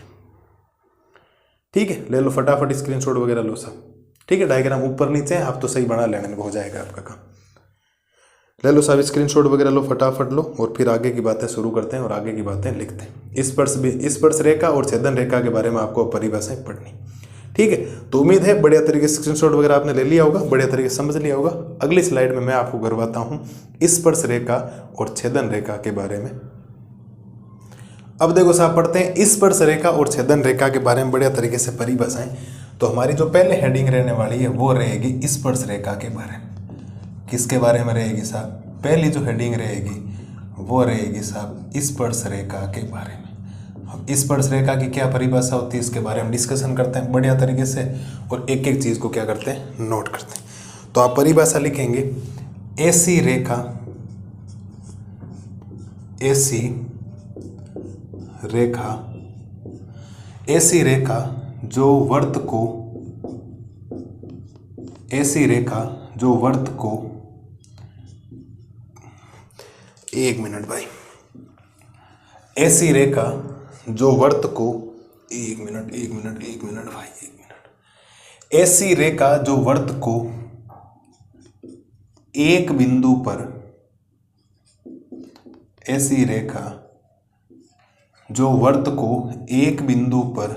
ठीक है। ले लो फटाफट स्क्रीनशॉट वगैरह लो सब, ठीक है। डायग्राम ऊपर नीचे आप तो सही बना लेने में हो जाएगा आपका काम। ले लो साहब स्क्रीनशॉट वगैरह लो, फटाफट लो, और फिर आगे की बातें शुरू करते हैं और आगे की बातें लिखते हैं। स्पर्श रेखा और छेदन रेखा के बारे में आपको परिभाषाएं पढ़नी, ठीक है। तो उम्मीद है बढ़िया तरीके से स्क्रीनशॉट वगैरह आपने ले लिया होगा, बढ़िया तरीके से समझ लिया होगा। अगली स्लाइड में मैं आपको करवाता हूं स्पर्श रेखा और छेदन रेखा के बारे में। अब देखो साहब पढ़ते हैं स्पर्श रेखा और छेदन रेखा के बारे में बढ़िया तरीके से परिभाषाएं। तो हमारी जो पहले हेडिंग रहने वाली है वो रहेगी स्पर्श रेखा के बारे में। किसके बारे में रहेगी साहब? पहली जो हेडिंग रहेगी वो रहेगी साहब स्पर्श रेखा के बारे में। अब स्पर्श रेखा की क्या परिभाषा होती है इसके बारे में डिस्कशन करते हैं बढ़िया तरीके से, और एक एक चीज़ को क्या करते हैं, नोट करते हैं। तो आप परिभाषा लिखेंगे ऐसी रेखा, ऐसी रेखा, ऐसी रेखा जो वर्त को, ऐसी रेखा जो वर्त को, एक मिनट भाई, ऐसी रेखा जो वर्त को, एक मिनट भाई, एक मिनट। ऐसी रेखा जो वर्त को एक बिंदु पर, ऐसी रेखा जो वर्त को एक बिंदु पर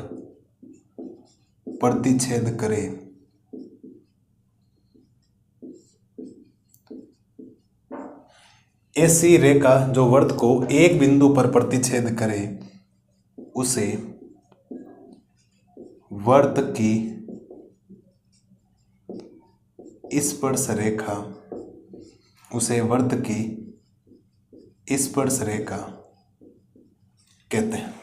प्रतिच्छेद करे, ऐसी रेखा जो वर्त को एक बिंदु पर प्रतिच्छेद करे उसे वर्त की स्पर्श रेखा, उसे वर्त की स्पर्श रेखा कहते हैं।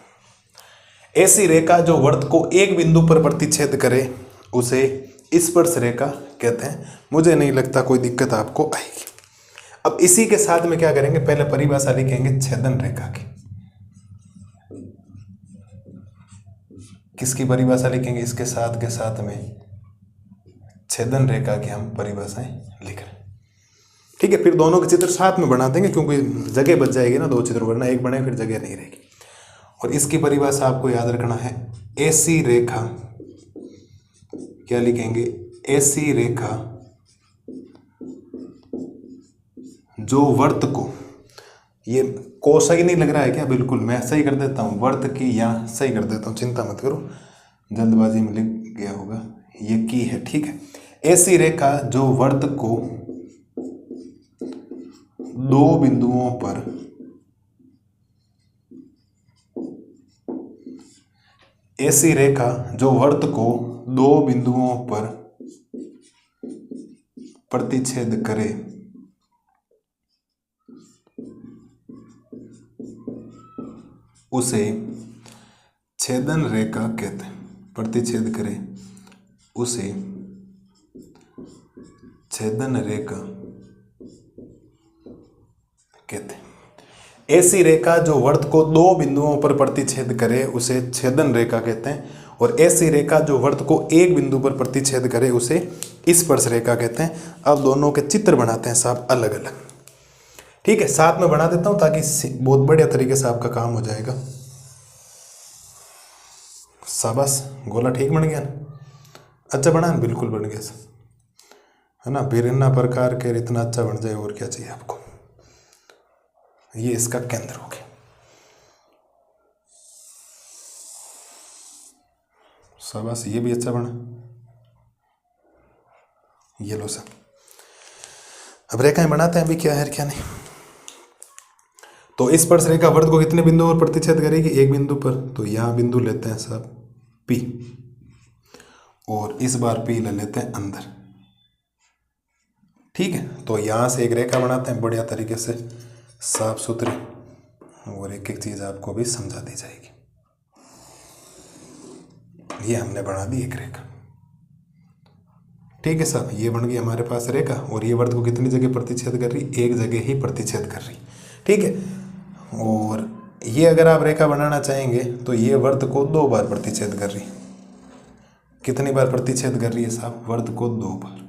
ऐसी रेखा जो वर्त को एक बिंदु पर प्रतिच्छेद करे उसे स्पर्श रेखा कहते हैं। मुझे नहीं लगता कोई दिक्कत आपको आएगी। अब इसी के साथ में क्या करेंगे, पहले परिभाषा लिखेंगे छेदन रेखा की। किसकी परिभाषा लिखेंगे? इसके साथ के साथ में छेदन रेखा की हम परिभाषाएं लिख रहे हैं, ठीक है। फिर दोनों के चित्र साथ में बना देंगे क्योंकि जगह बच जाएगी ना, 2 चित्र वरना एक बने फिर जगह नहीं रहेगी। और इसकी परिभाषा आपको याद रखना है ऐसी रेखा, क्या लिखेंगे? ऐसी रेखा जो वर्त को, ये को सही नहीं लग रहा है क्या? बिल्कुल मैं सही कर देता हूँ, वर्त की यहाँ सही कर देता हूँ, चिंता मत करो, जल्दबाजी में लिख गया होगा, ये की है, ठीक है। ऐसी रेखा जो वर्त को 2 बिंदुओं पर ऐसी रेखा जो वृत्त को दो बिंदुओं पर प्रतिच्छेद करे उसे छेदन रेखा कहते हैं। प्रतिच्छेद करे उसे छेदन रेखा कहते हैं। ऐसी रेखा जो वृत्त को दो बिंदुओं पर प्रतिच्छेद करे उसे छेदन रेखा कहते हैं, और ऐसी रेखा जो वृत्त को एक बिंदु पर प्रतिच्छेद करे उसे स्पर्श रेखा कहते हैं। अब दोनों के चित्र बनाते हैं साहब अलग अलग, ठीक है। साथ में बना देता हूं ताकि बहुत बढ़िया तरीके से आपका काम हो जाएगा। शाबाश, गोला ठीक बन गया ना? अच्छा बना ना? बिल्कुल बन गया सर, है ना। भिन्न प्रकार के इतना अच्छा बन जाए और क्या चाहिए आपको। ये इसका केंद्र हो गया। शाबाश, ये भी अच्छा बना। ये लो सर, अब रेखाएं बनाते हैं अभी, क्या है क्या नहीं। तो स्पर्श रेखा वृत्त को कितने बिंदुओं पर प्रतिच्छेद करेगी? एक बिंदु पर। तो यहां बिंदु लेते हैं साहब P, और इस बार P ले लेते हैं अंदर, ठीक है। तो यहां से एक रेखा बनाते हैं बढ़िया तरीके से, साफ सुथरी, और एक एक चीज आपको भी समझा दी जाएगी। ये हमने बना दी एक रेखा, ठीक है साहब। ये बन गई हमारे पास रेखा, और ये वृत्त को कितनी जगह प्रतिच्छेद कर रही? एक जगह ही प्रतिच्छेद कर रही, ठीक है। और ये अगर आप रेखा बनाना चाहेंगे तो ये वृत्त को दो बार प्रतिच्छेद कर रही। कितनी बार प्रतिच्छेद कर रही है साहब? वृत्त को दो बार।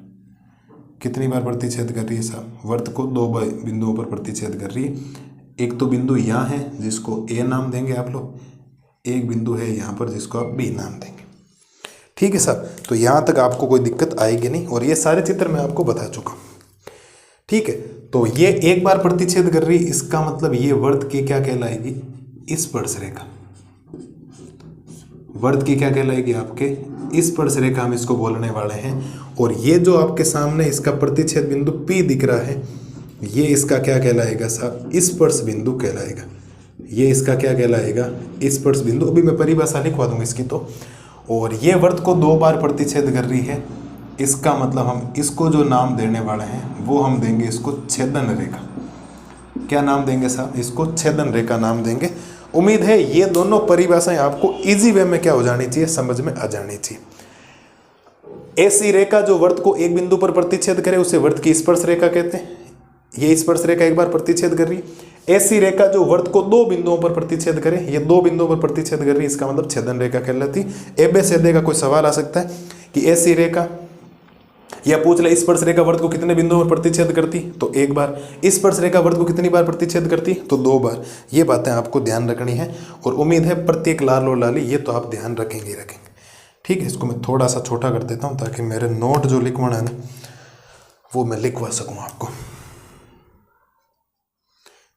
कितनी बार प्रतिच्छेद कर रही है साहब? वृत्त को दो बिंदुओं पर प्रतिच्छेद कर रही है। एक तो बिंदु यहाँ है जिसको ए नाम देंगे आप लोग, एक बिंदु है यहाँ पर जिसको आप बी नाम देंगे, ठीक है साहब। तो यहाँ तक आपको कोई दिक्कत आएगी नहीं, और ये सारे चित्र मैं आपको बता चुका हूँ, ठीक है। तो ये एक बार प्रतिच्छेद कर रही, इसका मतलब ये वृत्त की क्या कहलाएगी? स्पर्श रेखा। वृत्त की क्या कहलाएगी? आपके स्पर्श रेखा हम इसको बोलने वाले हैं। और ये जो आपके सामने इसका प्रतिच्छेद बिंदु P दिख रहा है, ये इसका क्या कहलाएगा साहब? स्पर्श बिंदु कहलाएगा। ये इसका क्या कहलाएगा? स्पर्श बिंदु। अभी मैं परिभाषा लिखवा दूंगा इसकी तो। और ये वृत्त को दो बार प्रतिच्छेद कर रही है, इसका मतलब हम इसको जो नाम देने वाले हैं वो हम देंगे इसको छेदन रेखा। क्या नाम देंगे साहब? इसको छेदन रेखा नाम देंगे। उम्मीद है ये दोनों परिभाषाएं आपको इजी वे में क्या हो जानी चाहिए? समझ में आ जानी चाहिए। ऐसी रेखा जो वृत्त को एक बिंदु पर प्रतिच्छेद करे उसे वृत्त की स्पर्श रेखा कहते हैं। ये स्पर्श रेखा एक बार प्रतिच्छेद कर रही है। ऐसी रेखा जो वृत्त को दो बिंदुओं पर प्रतिच्छेद करे, ये दो बिंदुओं पर प्रतिच्छेद कर रही है, इसका मतलब छेदन रेखा कहलाती है। एबे सेदे का कोई सवाल आ सकता है कि ऐसी रेखा, या पूछ ले स्पर्श रेखा वृत्त को कितने बिंदुओं पर प्रतिच्छेद करती? तो एक बार। स्पर्श रेखा वृत्त को कितनी बार प्रतिच्छेद करती? तो दो बार। ये बातें आपको ध्यान रखनी है, और उम्मीद है प्रत्येक लाल और लाली ये तो आप ध्यान रखेंगे ही रखेंगे, ठीक है। इसको मैं थोड़ा सा छोटा कर देता हूँ ताकि मेरे नोट जो लिखवाना है ना वो मैं लिखवा सकूँ आपको,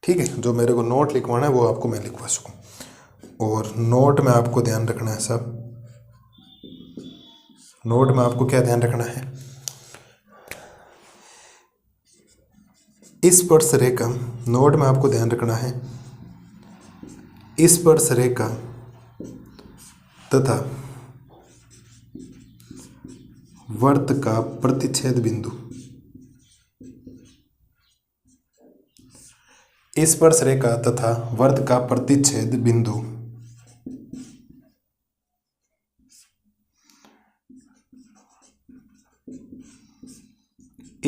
ठीक है। जो मेरे को नोट लिखवाना है वो आपको मैं लिखवा सकूँ। और नोट में आपको ध्यान रखना है सब, नोट में आपको क्या ध्यान रखना है? स्पर्श रेखा, नोट में आपको ध्यान रखना है स्पर्श रेखा तथा वृत्त का प्रतिच्छेद बिंदु, स्पर्श रेखा तथा वृत्त का प्रतिच्छेद बिंदु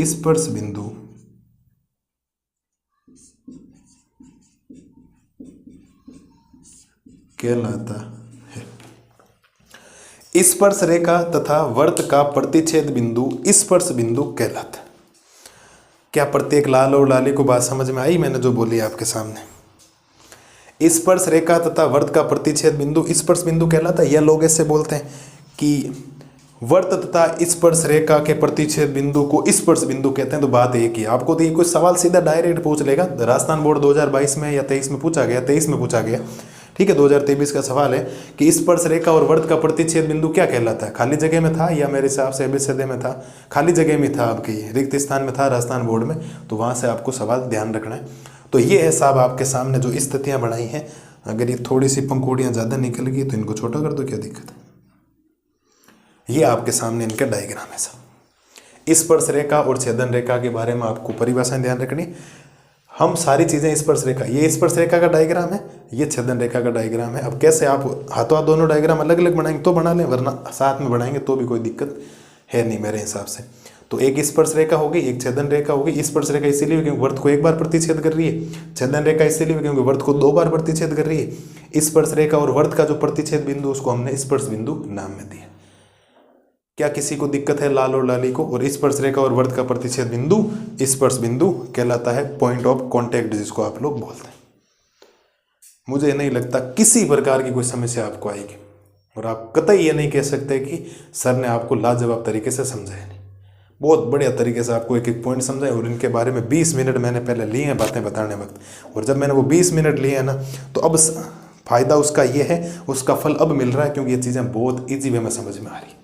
स्पर्श बिंदु कहलाता है। स्पर्श रेखा तथा वृत्त का प्रतिच्छेद बिंदु स्पर्श बिंदु कहलाता है। क्या प्रत्येक लाल और लाली को बात समझ में आई मैंने जो बोली आपके सामने? स्पर्श रेखा तथा वृत्त का प्रतिच्छेद बिंदु स्पर्श बिंदु कहलाता है। यह लोग ऐसे बोलते हैं कि वृत्त तथा स्पर्श रेखा के प्रतिच्छेद बिंदु को स्पर्श बिंदु कहते हैं। तो बात एक ही, आपको तो ये कोई सवाल सीधा डायरेक्ट पूछ लेगा। राजस्थान बोर्ड 2022 में या 23 में पूछा गया, 23 में पूछा गया, ठीक है। 2023 का सवाल है कि स्पर्श रेखा और वृत्त का प्रतिच्छेद बिंदु क्या कहलाता है? खाली जगह में था या मेरे हिसाब से एबीसीडी में था? खाली जगह में था, आपके रिक्त स्थान में था राजस्थान बोर्ड में, तो वहाँ से आपको सवाल ध्यान रखना है। तो ये है साहब आपके सामने जो स्थितियाँ बनाई हैं अगर ये थोड़ी सी पंखुड़ियाँ ज़्यादा निकल गई तो इनको छोटा कर दो, क्या दिक्कत है। ये आपके सामने इनका डायग्राम है सब। स्पर्श रेखा और छेदन रेखा के बारे में आपको परिभाषाएं ध्यान रखनी। हम सारी चीज़ें स्पर्श रेखा, ये स्पर्श रेखा का डायग्राम है, ये छेदन रेखा का डायग्राम है। अब कैसे आप हाथों हाथ दोनों डायग्राम अलग अलग बनाएंगे तो बना लें, वरना साथ में बनाएंगे तो भी कोई दिक्कत है नहीं मेरे हिसाब से। तो एक स्पर्श रेखा होगी, एक छेदन रेखा होगी। स्पर्श रेखा इसीलिए क्योंकि वर्त को एक बार प्रतिच्छेद कर रही है, छेदन रेखा इसीलिए क्योंकि वर्त को 2 बार प्रतिच्छेद कर रही है। स्पर्श रेखा और वर्त का जो प्रतिच्छेद बिंदु उसको हमने स्पर्श बिंदु नाम में दिया। क्या किसी को दिक्कत है लाल और लाली को? और स्पर्श रेखा और वर्त का प्रतिच्छेद बिंदु स्पर्श बिंदु कहलाता है, पॉइंट ऑफ कॉन्टेक्ट जिसको आप लोग बोलते हैं। मुझे नहीं लगता किसी प्रकार की कोई समस्या आपको आएगी, और आप कतई ये नहीं कह सकते कि सर ने आपको लाजवाब तरीके से समझाया नहीं। बहुत बढ़िया तरीके से आपको एक एक पॉइंट समझाए, और इनके बारे में 20 मिनट मैंने पहले लिए हैं बातें बताने वक्त। और जब मैंने वो 20 मिनट लिए हैं ना, तो अब फायदा उसका ये है, उसका फल अब मिल रहा है, क्योंकि ये चीज़ें बहुत ईजी वे में समझ में आ रही।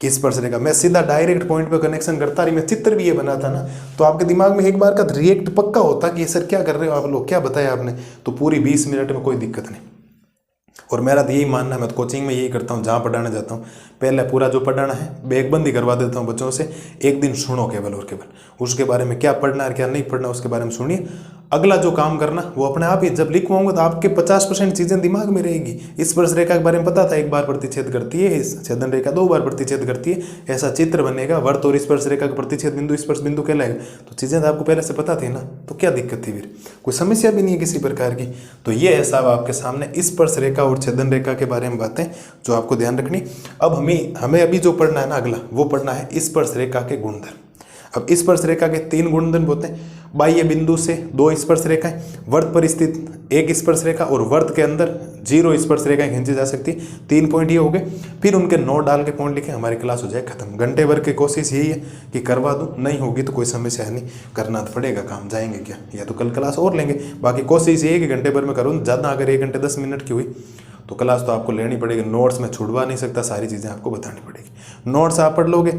किस स्पर्श रेखा मैं सीधा डायरेक्ट पॉइंट पे कनेक्शन करता रही, मैं चित्र भी ये बनाता ना, तो आपके दिमाग में एक बार का रिएक्ट पक्का होता कि ये सर क्या कर रहे हो आप लोग, क्या बताया आपने। तो पूरी 20 मिनट में कोई दिक्कत नहीं। और मेरा तो यही मानना है, मैं तो कोचिंग में यही करता हूँ, जहाँ पढ़ाने जाता हूँ पहले पूरा जो पढ़ाना है बैगबंदी करवा देता हूँ बच्चों से। एक दिन सुनो केवल और केवल, उसके बारे में क्या पढ़ना है क्या नहीं पढ़ना उसके बारे में सुनिए। अगला जो काम करना वो अपने आप ही, जब लिखवाऊंगा तो आपके 50% चीज़ें दिमाग में रहेगी। स्पर्श रेखा के बारे में पता था, 1 बार प्रतिच्छेद करती है, छेदन रेखा 2 बार प्रतिच्छेद करती है, ऐसा चित्र बनेगा। वर्त और स्पर्श रेखा का प्रतिच्छेद बिंदु स्पर्श बिंदु कहलाएगा। तो चीज़ें तो आपको पहले से पता थी ना, तो क्या दिक्कत थी फिर? कोई समस्या भी नहीं है किसी प्रकार की। तो ये है साहब आपके सामने स्पर्श रेखा और छेदन रेखा के बारे में बातें जो आपको ध्यान रखनी। अब हमें अभी जो पढ़ना है ना अगला, वो पढ़ना है स्पर्श रेखा के गुणधर्म। अब स्पर्श रेखा के 3 गुणधर्म होते हैं। बाह्य बिंदु से 2 स्पर्श रेखाएं, वर्त पर स्थित 1 स्पर्श रेखा, और वर्त के अंदर 0 स्पर्श रेखाएं खींची जा सकती है। 3 पॉइंट ये हो गए। फिर उनके नोट डाल के पॉइंट लिखे, हमारी क्लास हो जाए खत्म। घंटे भर की कोशिश यही है कि करवा दूं, नहीं होगी तो कोई समस्या है नहीं, करना तो पड़ेगा काम, जाएंगे क्या, या तो कल क्लास और लेंगे। बाकी कोशिश ये है कि घंटे भर में करूँ, ज़्यादा अगर 1 घंटे 10 मिनट की हुई तो क्लास तो आपको लेनी पड़ेगी। नोट्स में छुड़वा नहीं सकता, सारी चीज़ें आपको बतानी पड़ेगी। नोट्स आप पढ़ लोगे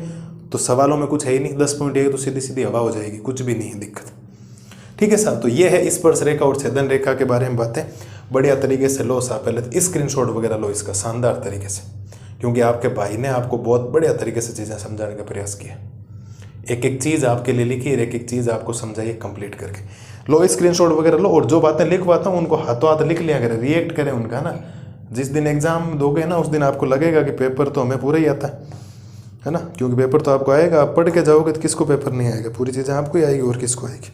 तो सवालों में कुछ है ही नहीं, 10 पॉइंट है तो सीधी सीधी हवा हो जाएगी, कुछ भी नहीं है दिक्कत। ठीक है साहब, तो ये है स्पर्श रेखा और छेदन रेखा के बारे में बातें। बढ़िया तरीके से लो साहब, पहले स्क्रीनशॉट वगैरह लो इसका शानदार तरीके से, क्योंकि आपके भाई ने आपको बहुत बढ़िया तरीके से चीज़ें समझाने का प्रयास किया। एक एक चीज़ आपके लिए लिखी है, एक एक चीज़ आपको समझाइए कंप्लीट करके। लो स्क्रीनशॉट वगैरह लो, और जो बातें लिखवाता हूँ उनको हाथों हाथ लिख लिया करें, रिएक्ट करें उनका ना। जिस दिन एग्जाम दोगे ना उस दिन आपको लगेगा कि पेपर तो हमें पूरा ही आता है ना, क्योंकि पेपर तो आपको आएगा, आप पढ़ के जाओगे तो किसको पेपर नहीं आएगा, पूरी चीज़ें आपको ही आएगी और किसको आएगी।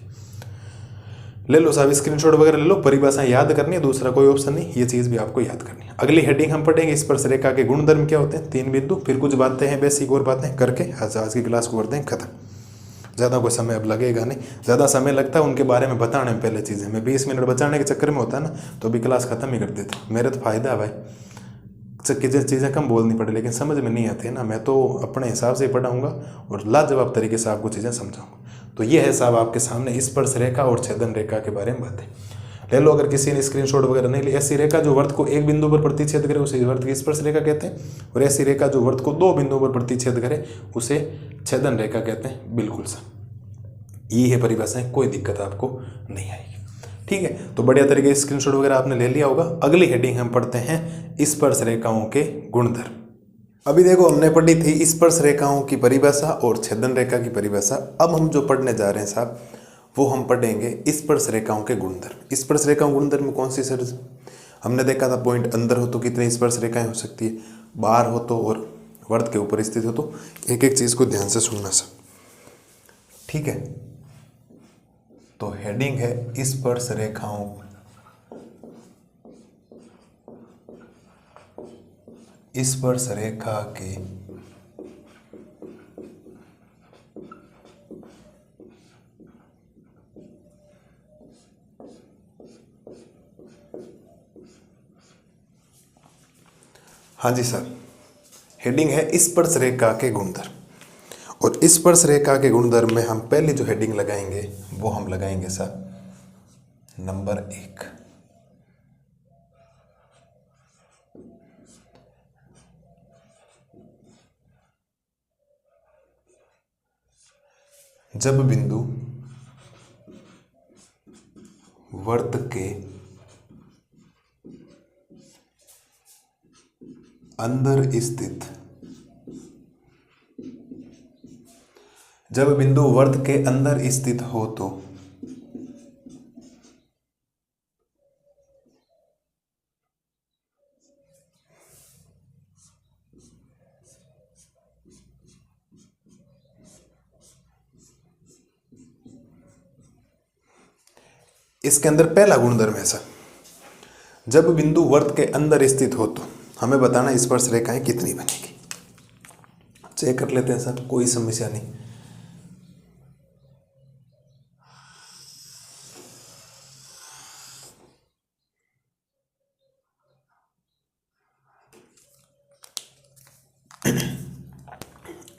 ले लो साहब स्क्रीनशॉट वगैरह ले लो, परिभाषाएं याद करनी है, दूसरा कोई ऑप्शन नहीं, ये चीज़ भी आपको याद करनी है। अगली हेडिंग हम पढ़ेंगे स्पर्श रेखा के गुणधर्म क्या होते हैं, 3 बिंदु, फिर कुछ बातें हैं बेसिक और बातें करके आज की क्लास को करते हैं खत्म। ज़्यादा कोई समय अब लगेगा नहीं, ज़्यादा समय लगता है उनके बारे में बताने में पहले चीज़ें, मैं 20 मिनट बचाने के चक्कर में होता है ना तो अभी क्लास खत्म ही कर देता। मेरे तो फायदा है भाई, चीज़ें कम बोलनी पड़े, लेकिन समझ में नहीं आती है ना, मैं तो अपने हिसाब से पढ़ाऊँगा और लाजवाब तरीके से आपको चीज़ें समझाऊँगा। तो ये है साहब आपके सामने स्पर्श रेखा और छेदन रेखा के बारे में बातें। ले लो अगर किसी ने स्क्रीनशॉट वगैरह नहीं ली। ऐसी रेखा जो वर्त को 1 बिंदु पर प्रतिच्छेद करे उसे वर्त की स्पर्श रेखा कहते हैं, और ऐसी रेखा जो वर्त को 2 बिंदुओं पर प्रतिच्छेद करे उसे छेदन रेखा कहते हैं। बिल्कुल सर, ये है परिभाषाएं, कोई दिक्कत आपको नहीं आएगी। ठीक है, तो बढ़िया तरीके से स्क्रीनशॉट वगैरह आपने ले लिया होगा। अगली हेडिंग हम पढ़ते हैं स्पर्श रेखाओं के गुणधर्म। अभी देखो हमने पढ़ी थी स्पर्श रेखाओं की परिभाषा और छेदन रेखा की परिभाषा। अब हम जो पढ़ने जा रहे हैं साहब वो हम पढ़ेंगे स्पर्श रेखाओं के गुणधर्म। स्पर्श रेखाओं गुणधर्म कौन सी सर? हमने देखा था पॉइंट अंदर हो तो कितनी स्पर्श रेखाएं हो सकती है, बाहर हो तो, और वर्त के ऊपर स्थित हो तो। एक एक चीज को ध्यान से सुनना सब, ठीक है। तो हेडिंग है स्पर्श रेखाओं, स्पर्श रेखा के हाँ जी सर, हेडिंग है स्पर्श रेखा के गुणधर्म। और स्पर्श रेखा के गुणधर्म में हम पहली जो हेडिंग लगाएंगे वो हम लगाएंगे सर नंबर 1। जब बिंदु वर्त के अंदर स्थित, जब बिंदु वर्त के अंदर स्थित हो तो इसके अंदर पहला गुणधर्म ऐसा, जब बिंदु वर्त के अंदर स्थित हो तो हमें बताना स्पर्श रेखाएं कितनी बनेगी। चेक कर लेते हैं सर, कोई समस्या नहीं।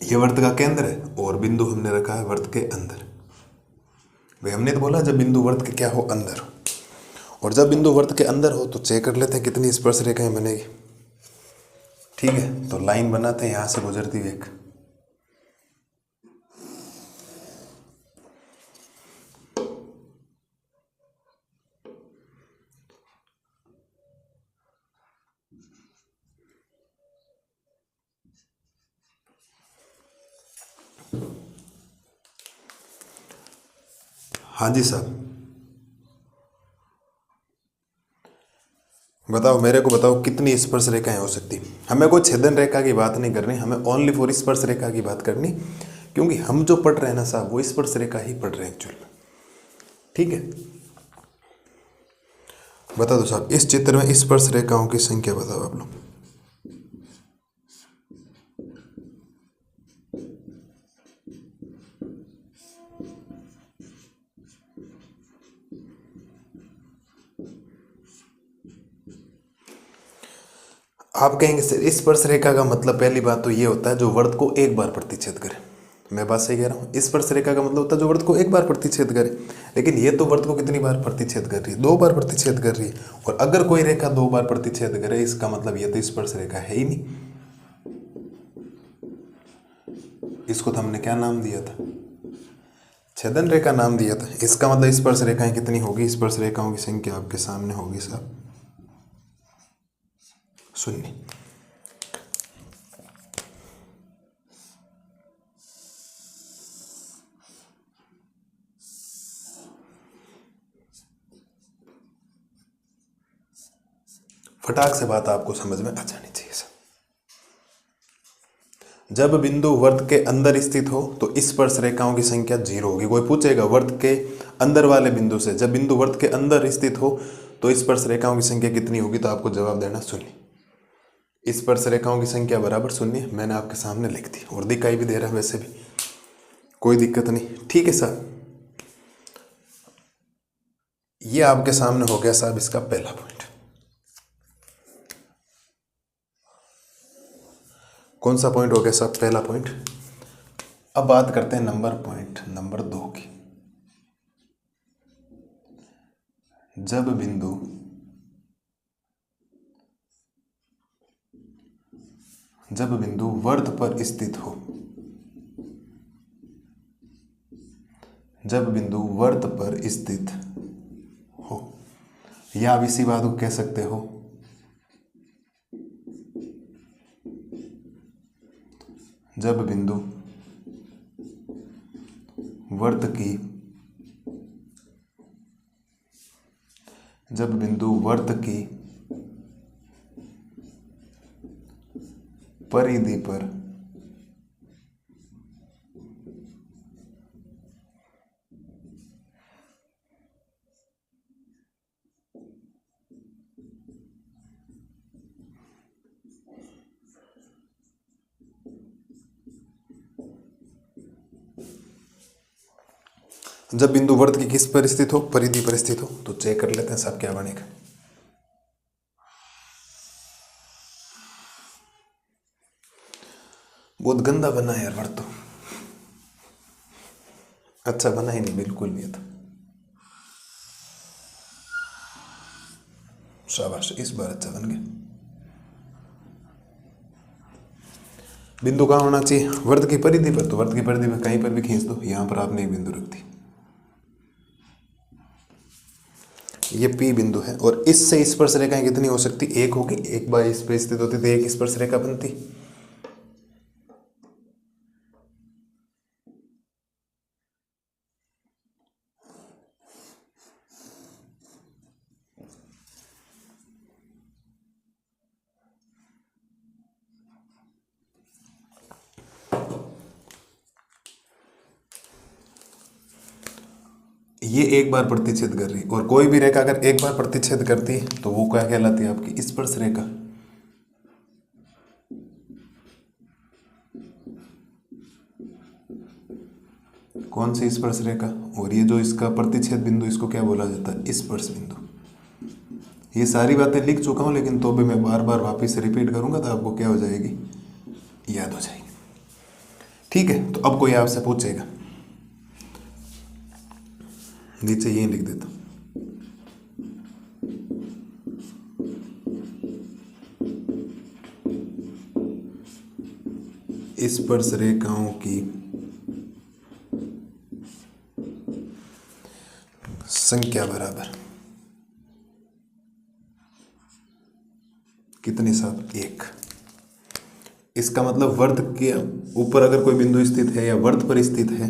ये वर्त का केंद्र है और बिंदु हमने रखा है वर्त के अंदर। भाई हमने तो बोला जब बिंदु वर्त के क्या हो, अंदर हो, और जब बिंदु वर्त के अंदर हो तो चेक कर लेते हैं कितनी स्पर्श रेखाएं बनेगी। ठीक है, तो लाइन बनाते हैं यहां से गुजरती हुई एक। हाँ जी साहब, बताओ मेरे को, बताओ कितनी स्पर्श रेखाएं हो सकती। हमें कोई छेदन रेखा की बात नहीं करनी, हमें ओनली फॉर स्पर्श रेखा की बात करनी, क्योंकि हम जो पढ़ रहे हैं ना साहब वो स्पर्श रेखा ही पढ़ रहे हैं एक्चुअल में। ठीक है, बता दो साहब, इस चित्र में स्पर्श रेखाओं की संख्या बताओ आप लोग। आप कहेंगे सर स्पर्श रेखा का मतलब पहली बात तो ये होता है जो वर्त को एक बार प्रतिच्छेद करे। मैं बात सही कह रहा हूँ? स्पर्श रेखा का मतलब होता है जो वर्त को एक बार प्रतिच्छेद करे, लेकिन ये तो वर्त को कितनी बार प्रतिच्छेद कर रही है? 2 बार प्रतिच्छेद कर रही है। और अगर कोई रेखा 2 बार प्रतिच्छेद करे इसका मतलब ये तो स्पर्श रेखा है ही नहीं। इसको तो हमने क्या नाम दिया था? छेदन रेखा नाम दिया था। इसका मतलब स्पर्श रेखाएं कितनी होगी? स्पर्श रेखाओं की संख्या आपके सामने होगी साहब 0। फटाक से बात आपको समझ में आ जानी चाहिए सर। जब बिंदु वर्त के अंदर स्थित हो तो स्पर्श रेखाओं की संख्या 0 होगी। कोई पूछेगा वर्त के अंदर वाले बिंदु से, जब बिंदु वर्त के अंदर स्थित हो तो स्पर्श रेखाओं की संख्या कितनी होगी? तो आपको जवाब देना 0। स्पर्श रेखाओं की संख्या बराबर 0 मैंने आपके सामने लिख दी और दिखाई भी दे रहा है, वैसे भी कोई दिक्कत नहीं। ठीक है साहब, ये आपके सामने हो गया साहब इसका पहला पॉइंट। कौन सा पॉइंट हो गया साहब? पहला पॉइंट। अब बात करते हैं पॉइंट नंबर 2 की। जब बिंदु वर्त पर स्थित हो, जब बिंदु वर्त पर स्थित हो, या आप इसी बात को कह सकते हो जब बिंदु वर्त की परिधि पर जब बिंदु वर्त की किस पर स्थित हो? परिधि पर स्थित हो। तो चेक कर लेते हैं साहब क्या बनेगा। बहुत गंदा बना है यार वर्त तो, अच्छा बना ही नहीं बिल्कुल भी। था शाबाश, इस बार अच्छा बन गया। बिंदु कहाँ होना चाहिए? वर्त की परिधि पर। तो वर्त की परिधि में कहीं पर भी खींच दो, यहां पर आपने एक बिंदु रख दी। ये P बिंदु है और इससे स्पर्श रेखाएं कितनी हो सकती? एक होगी। एक बार इस पे स्थित होती तो एक स्पर्श रेखा बनती। ये एक बार प्रतिच्छेद कर रही है और कोई भी रेखा अगर एक बार प्रतिच्छेद करती है तो वो क्या कहलाती है? आपकी स्पर्श रेखा। कौन सी स्पर्श रेखा? और ये जो इसका प्रतिच्छेद बिंदु, इसको क्या बोला जाता है? स्पर्श बिंदु। ये सारी बातें लिख चुका हूं, लेकिन तो भी मैं बार बार वापिस से रिपीट करूंगा तो आपको क्या हो जाएगी? याद हो जाएगी। ठीक है, तो अब कोई आपसे पूछेगा, नीचे ये लिख देता हूं, स्पर्श रेखाओं की संख्या बराबर कितनी साहब? एक। इसका मतलब वर्त के ऊपर अगर कोई बिंदु स्थित है या वर्त पर स्थित है,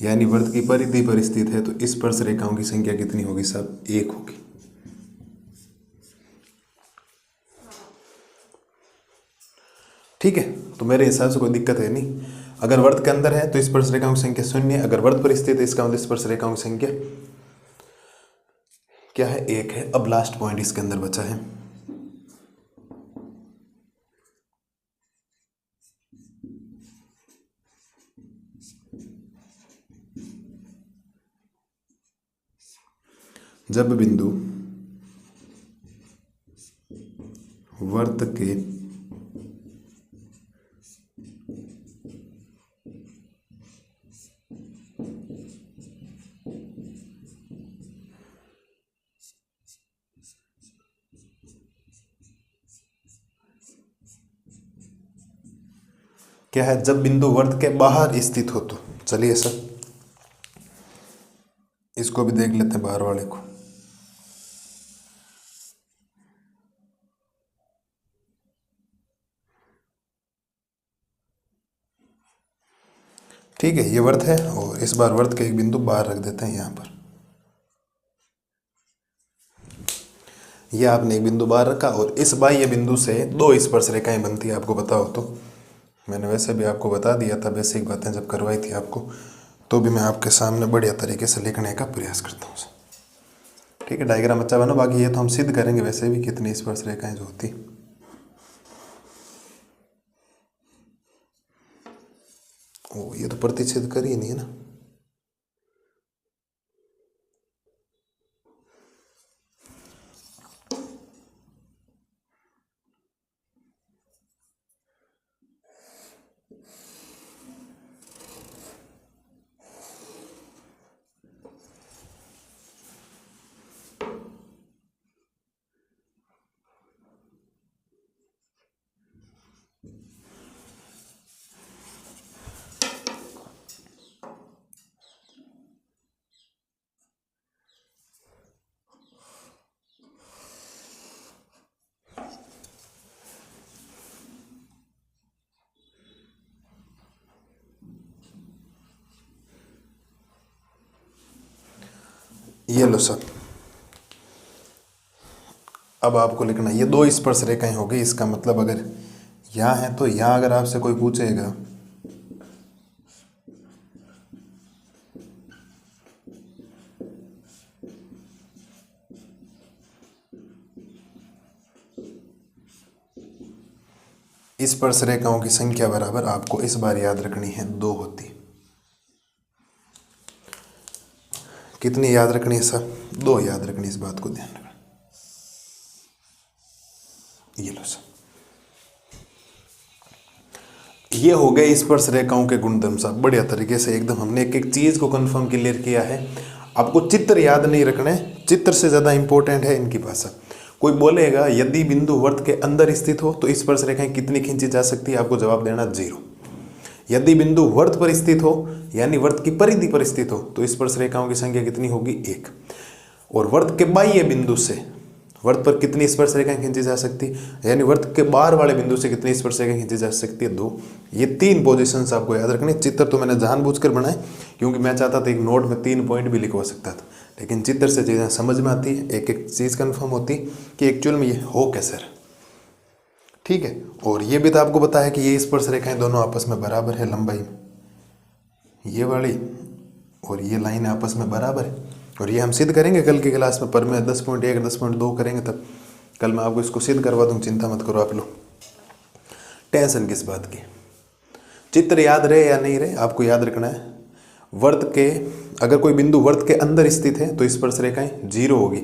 यानी वर्त की परिधि पर स्थित है, तो स्पर्श रेखाओं की संख्या कितनी होगी साहब? एक होगी। ठीक है, तो मेरे हिसाब से कोई दिक्कत है नहीं। अगर वर्त के अंदर है तो स्पर्श रेखाओं की संख्या 0, अगर वर्त पर स्थित है इसका मतलब स्पर्श रेखाओं की संख्या क्या है? एक है। अब लास्ट पॉइंट इसके अंदर बचा है, जब बिंदु वर्त के क्या है? जब बिंदु वर्त के बाहर स्थित हो तो। चलिए सर इसको भी देख लेते हैं, बाहर वाले को। ठीक है, ये वर्त है और इस बार वर्त के एक बिंदु बाहर रख देते हैं यहाँ पर। ये आपने एक बिंदु बाहर रखा और इस बाह्य बिंदु से दो स्पर्श रेखाएं बनती है, आपको पता हो तो। मैंने वैसे भी आपको बता दिया था, बेसिक बातें जब करवाई थी आपको, तो भी मैं आपके सामने बढ़िया तरीके से लिखने का प्रयास करता हूँ। ठीक है, डायग्राम अच्छा बना। बाकी ये तो हम सिद्ध करेंगे वैसे भी कितनी स्पर्श रेखाएं जो होती। ओ, ये तो प्रतिच्छेद कर ही नहीं है ना। ये लो सर, अब आपको लिखना, ये दो स्पर्श रेखाएं हो गई। इसका मतलब अगर यहाँ है तो यहाँ अगर आपसे कोई पूछेगा स्पर्श रेखाओं की संख्या बराबर, आपको इस बार याद रखनी है 2 होती। कितनी याद रखनी है सर? 2 याद रखनी, इस बात को ध्यान रखना। ये लो सर, ये हो गए स्पर्श रेखाओं के गुणधर्म साहब। बढ़िया तरीके से एकदम हमने एक एक चीज को कंफर्म क्लियर किया है। आपको चित्र याद नहीं रखने, चित्र से ज्यादा इंपॉर्टेंट है इनकी भाषा। कोई बोलेगा यदि बिंदु वर्त के अंदर स्थित हो तो स्पर्श रेखाएं कितनी खींची जा सकती है? आपको जवाब देना 0। यदि बिंदु वर्त पर स्थित हो यानी वर्त की परिधि पर स्थित हो तो स्पर्श रेखाओं की संख्या कितनी होगी? 1। और वर्त के बाह्य बिंदु से वर्त पर कितनी स्पर्श रेखाएं खींची जा सकती है, यानी वर्त के बाहर वाले बिंदु से कितनी स्पर्श रेखाएं खींची जा सकती है, 2। ये 3 पोजीशंस आपको याद रखने। चित्र तो मैंने जानबूझकर बनाए क्योंकि मैं चाहता था एक नोट में 3 पॉइंट भी लिखवा सकता था, लेकिन चित्र से चीज़ें समझ में आती है, एक एक चीज़ कन्फर्म होती कि एक्चुअल में ये हो कैसे रहा। ठीक है, और ये भी तो आपको पता है कि ये स्पर्श रेखाएं दोनों आपस में बराबर है लंबाई में, ये वाली और ये लाइन आपस में बराबर है। और ये हम सिद्ध करेंगे कल की क्लास में, पर मैं 10.1 10.2 करेंगे तब कल मैं आपको इसको सिद्ध करवा दूँ, चिंता मत करो आप लोग। टेंशन किस बात की, चित्र याद रहे या नहीं रहे आपको याद रखना है। वर्त के अगर कोई बिंदु वर्त के अंदर स्थित है तो स्पर्श रेखाएं 0 होगी,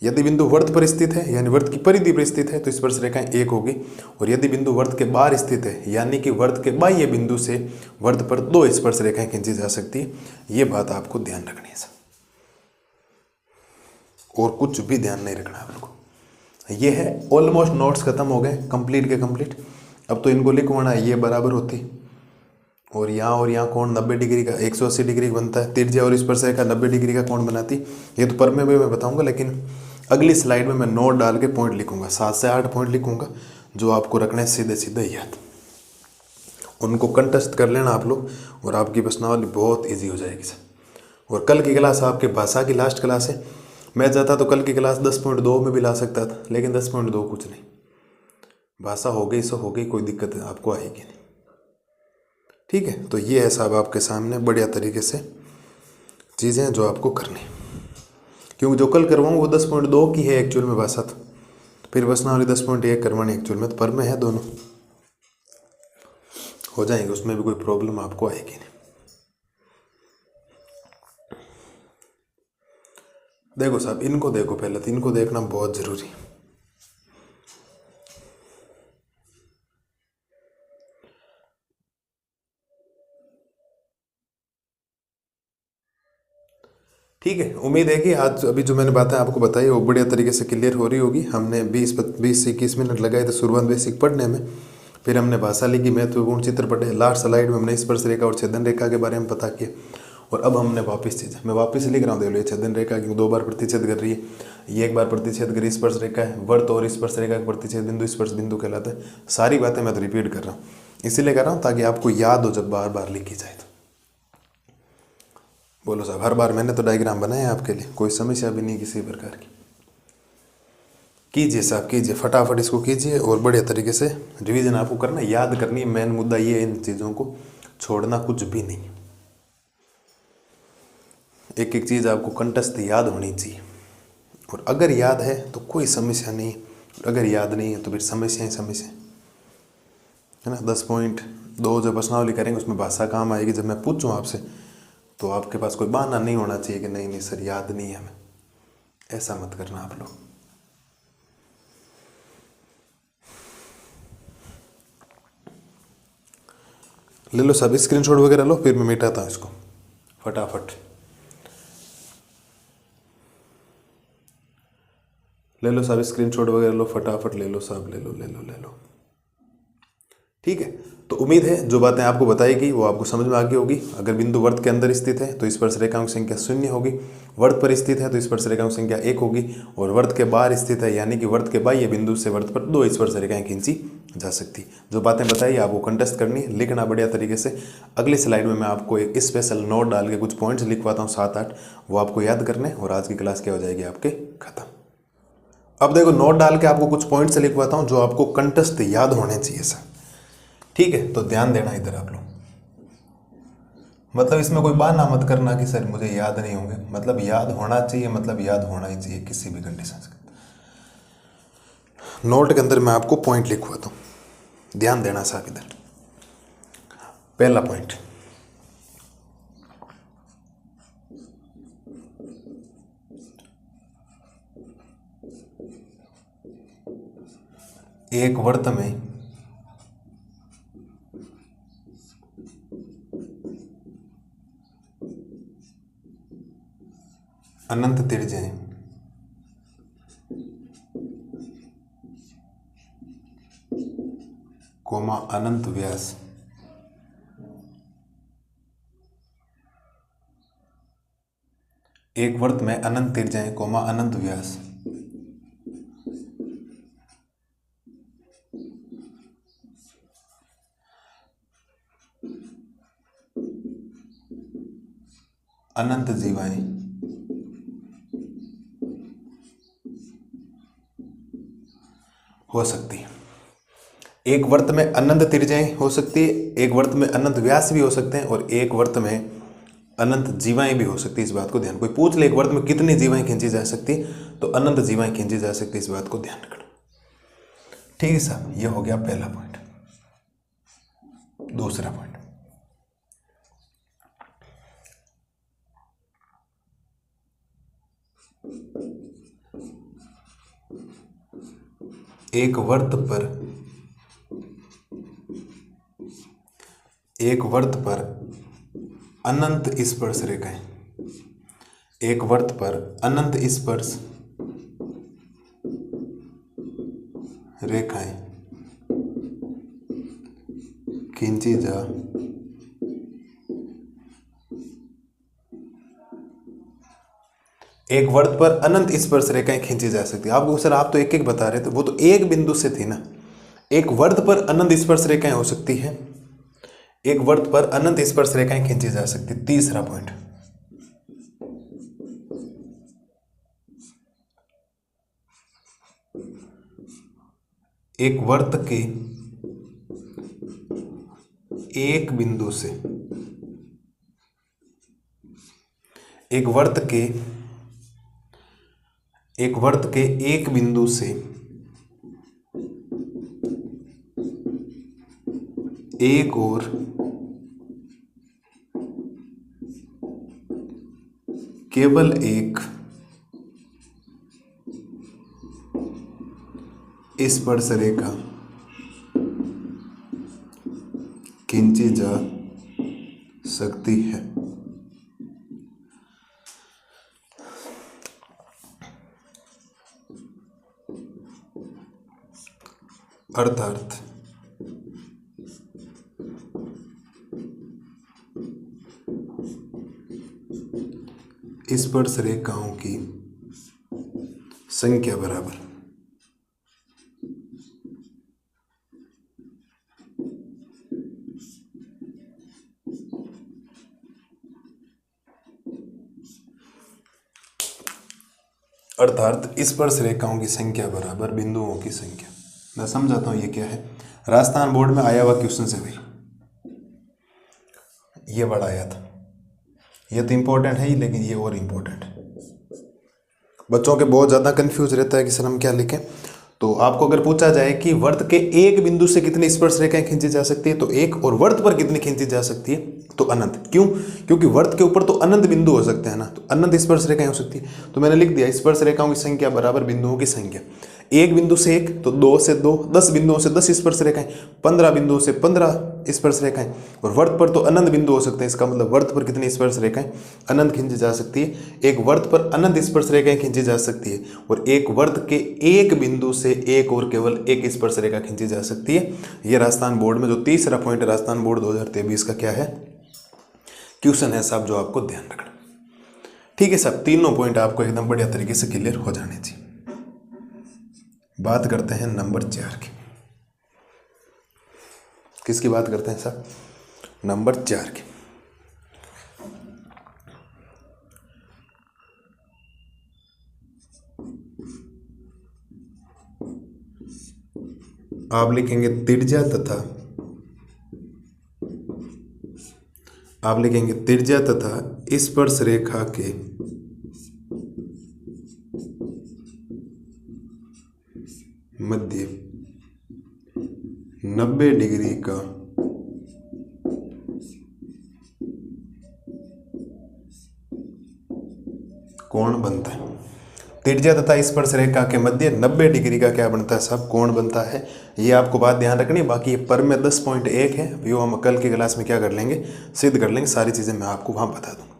यदि बिंदु वर्त पर स्थित है यानी वर्त की परिधि पर स्थित है तो स्पर्श रेखाएं 1 होगी, और यदि बिंदु वर्त के बाहर स्थित है यानी कि वर्त के बाह्य बिंदु से वर्त पर 2 स्पर्श रेखाएं खींची जा सकती है। ये बात आपको ध्यान रखनी है, और कुछ भी ध्यान नहीं रखना आप लोगों को। ये है ऑलमोस्ट नोट्स खत्म हो गए, कंप्लीट के कंप्लीट। अब तो इनको लिखवाना है, ये बराबर होती और यहाँ कोण 90 डिग्री का 180 डिग्री का बनता है, त्रिज्या और स्पर्श रेखा 90 डिग्री का कोण बनाती। ये तो पर में भी मैं बताऊंगा, लेकिन अगली स्लाइड में मैं नोट डाल के पॉइंट लिखूंगा, 7 से 8 पॉइंट लिखूंगा जो आपको रखने सीधे सीधे याद। उनको कंटेस्ट कर लेना आप लोग और आपकी प्रश्नावली बहुत ईजी हो जाएगी सर। और कल की क्लास आपके भाषा की लास्ट क्लास है, मैं चाहता तो कल की क्लास 10.2 में भी ला सकता था, लेकिन 10.2 कुछ नहीं, भाषा हो गई सो हो गई, कोई दिक्कत आपको आएगी नहीं। ठीक है, तो ये है साहब आपके सामने बढ़िया तरीके से चीज़ें जो आपको करनी, क्योंकि जो कल करवाऊँ वो 10.2 की है एक्चुअल में भाषा, तो फिर प्रश्नावली 10.1 करवानी एक्चुअल में, तो पर में है दोनों हो जाएंगे, उसमें भी कोई प्रॉब्लम आपको आएगी नहीं। देखो साहब, इनको देखो, पहले तो इनको देखना बहुत जरूरी। ठीक है, उम्मीद है कि आज अभी जो मैंने बातें आपको बताई वो बढ़िया तरीके से क्लियर हो रही होगी। हमने 20 से 21 मिनट लगाए थे शुरुआत बेसिक पढ़ने में, फिर हमने भाषा लिखी, महत्वपूर्ण चित्र पढ़े, लास्ट स्लाइड में हमने स्पर्श रेखा और छेदन रेखा के बारे में पता किया, और अब हमने वापस चीज़ मैं वापस लिख रहा हूँ, देख लो ये छेदन रेखा क्योंकि 2 बार प्रतिच्छेद कर रही है, ये 1 बार प्रतिच्छेद कर रही स्पर्श रेखा है, वर्त और स्पर्श रेखा का प्रतिच्छेद बिंदु स्पर्श बिंदु कहलाता है। सारी बातें मैं तो रिपीट कर रहा हूँ, इसीलिए कर रहा हूँ ताकि आपको याद हो जब बार बार लिखी जाए तो। बोलो साहब, हर बार मैंने तो डायग्राम बनाए आपके लिए, कोई समस्या भी नहीं किसी प्रकार की। कीजिए साहब, कीजिए फटाफट इसको कीजिए, और बढ़िया तरीके से रिवीजन आपको करना, याद करनी है। मेन मुद्दा ये है, इन चीज़ों को छोड़ना कुछ भी नहीं, एक एक चीज़ आपको कंठस्थ याद होनी चाहिए, और अगर याद है तो कोई समस्या नहीं, अगर याद नहीं है तो फिर समस्या ही समस्या है ना। 10.2 जो प्रश्नावली करेंगे उसमें भाषा काम आएगी। जब मैं पूछूं आपसे तो आपके पास कोई बहाना नहीं होना चाहिए कि नहीं सर याद नहीं है हमें, ऐसा मत करना आप लोग। ले लो सब स्क्रीनशॉट वगैरह लो, फिर मैं मिटाता हूँ इसको फटाफट। ले लो सब स्क्रीनशॉट वगैरह लो फटाफट, ले लो सब, ले लो। ठीक है, तो उम्मीद है जो बातें आपको बताई गई वो आपको समझ में आ गई होगी। अगर बिंदु वर्त के अंदर स्थित है तो स्पर्श रेखाओं की संख्या 0 होगी, वर्त पर स्थित है तो स्पर्श रेखाओं की संख्या 1 होगी, और वर्त के बाहर स्थित है यानी कि वर्त के बाह्य बिंदु से वर्त पर 2 स्पर्श रेखाएं खींची जा सकती। जो बातें बताई आपको कंटेस्ट करनी, लिखना बढ़िया तरीके से। अगली स्लाइड में मैं आपको एक स्पेशल नोट डाल के कुछ पॉइंट्स लिखवाता हूँ 7-8, वो आपको याद करने, और आज की क्लास क्या हो जाएगी आपके खत्म। अब देखो, नोट डाल के आपको कुछ पॉइंट्स लिखवाता हूँ जो आपको कंटेस्ट याद होने चाहिए सर। ठीक है, तो ध्यान देना इधर आप लोग, मतलब इसमें कोई बहाना मत करना कि सर मुझे याद नहीं होंगे, मतलब याद होना चाहिए, मतलब याद होना ही चाहिए किसी भी कंडीशन से। नोट के अंदर मैं आपको पॉइंट लिखवाता हूँ, ध्यान देना साहब इधर। पहला पॉइंट, एक वर्त में अनंत त्रिज्याएं कोमा अनंत व्यास एक वृत्त में अनंत त्रिज्याएं कोमा अनंत व्यास। अनंत जीवाएं हो सकती है। एक वृत्त में अनंत त्रिज्याएं हो सकती है, एक वृत्त में अनंत व्यास भी हो सकते हैं, और एक वृत्त में अनंत जीवाएं भी हो सकती है। इस बात को ध्यान, कोई पूछ ले एक वृत्त में कितनी जीवाएं खींची जा सकती है, तो अनंत जीवाएं खींची जा सकती है। इस बात को ध्यान रखना। ठीक है साहब, ये हो गया पहला पॉइंट। दूसरा पॉइंट, एक वृत्त पर अनंत स्पर्श रेखाएं, एक वृत्त पर अनंत स्पर्श रेखाएं खींची जा एक वृत्त पर अनंत स्पर्श रेखाएं खींची जा सकती है। आपको सर आप तो एक एक बता रहे थे, वो तो एक बिंदु से थी ना। एक वृत्त पर अनंत स्पर्श रेखाएं हो सकती है, एक वृत्त पर अनंत स्पर्श रेखाएं खींची जा सकती। तीसरा पॉइंट, एक वृत्त के एक बिंदु से एक वृत्त के एक बिंदु से एक और केवल एक स्पर्श रेखा खींची जा सकती है। अर्थात स्पर्श रेखाओं की संख्या बराबर स्पर्श रेखाओं की संख्या बराबर बिंदुओं की संख्या। मैं समझाता हूं ये क्या है। राजस्थान बोर्ड में आया हुआ क्वेश्चन से भाई, ये बड़ा आया था। ये तो इंपॉर्टेंट है ही, लेकिन ये और इंपॉर्टेंट है। बच्चों के बहुत ज़्यादा कंफ्यूज रहता है कि सर हम क्या लिखें। तो आपको अगर पूछा जाए कि वृत्त के एक बिंदु से कितनी स्पर्श रेखाएं खींची जा सकती है, तो एक, और वृत्त पर कितनी खींची जा सकती है, तो अनंत। क्यों? क्योंकि वृत्त के ऊपर तो अनंत बिंदु हो सकते हैं ना, तो अनंत स्पर्श रेखाएं हो सकती है। तो मैंने लिख दिया स्पर्श रेखाओं की संख्या बराबर बिंदुओं की संख्या। एक बिंदु से एक, तो 2 से 2, 10 बिंदुओं से 10 स्पर्श रेखाएं, 15 बिंदुओं से 15 स्पर्श रेखाएं, और वृत्त पर तो अनंत बिंदु हो सकते हैं। इसका मतलब वृत्त पर कितनी स्पर्श रेखाएं अनंत खींची जा सकती है। एक वृत्त पर अनंत स्पर्श रेखाएं खींची जा सकती है, और एक वृत्त के एक बिंदु से एक और केवल एक स्पर्श रेखा खींची जा सकती है। यह राजस्थान बोर्ड में जो तीसरा पॉइंट है, राजस्थान बोर्ड 2023 का क्या है, क्वेश्चन है साहब, जो आपको ध्यान रखना। ठीक है साहब, तीनों पॉइंट आपको एकदम बढ़िया तरीके से क्लियर हो जाने चाहिए। बात करते हैं नंबर 4 की। किसकी बात करते हैं साहब? नंबर 4 की। आप लिखेंगे त्रिज्या तथा स्पर्श रेखा के मध्य 90 डिग्री का कोण बनता है। त्रिज्या तथा स्पर्श रेखा के मध्य 90 डिग्री का क्या बनता है साहब? कोण बनता है। ये आपको बात ध्यान रखनी है। बाकी ये पर में 10.1 है, वो हम कल की क्लास में क्या कर लेंगे, सिद्ध कर लेंगे। सारी चीज़ें मैं आपको वहाँ बता दूंगा।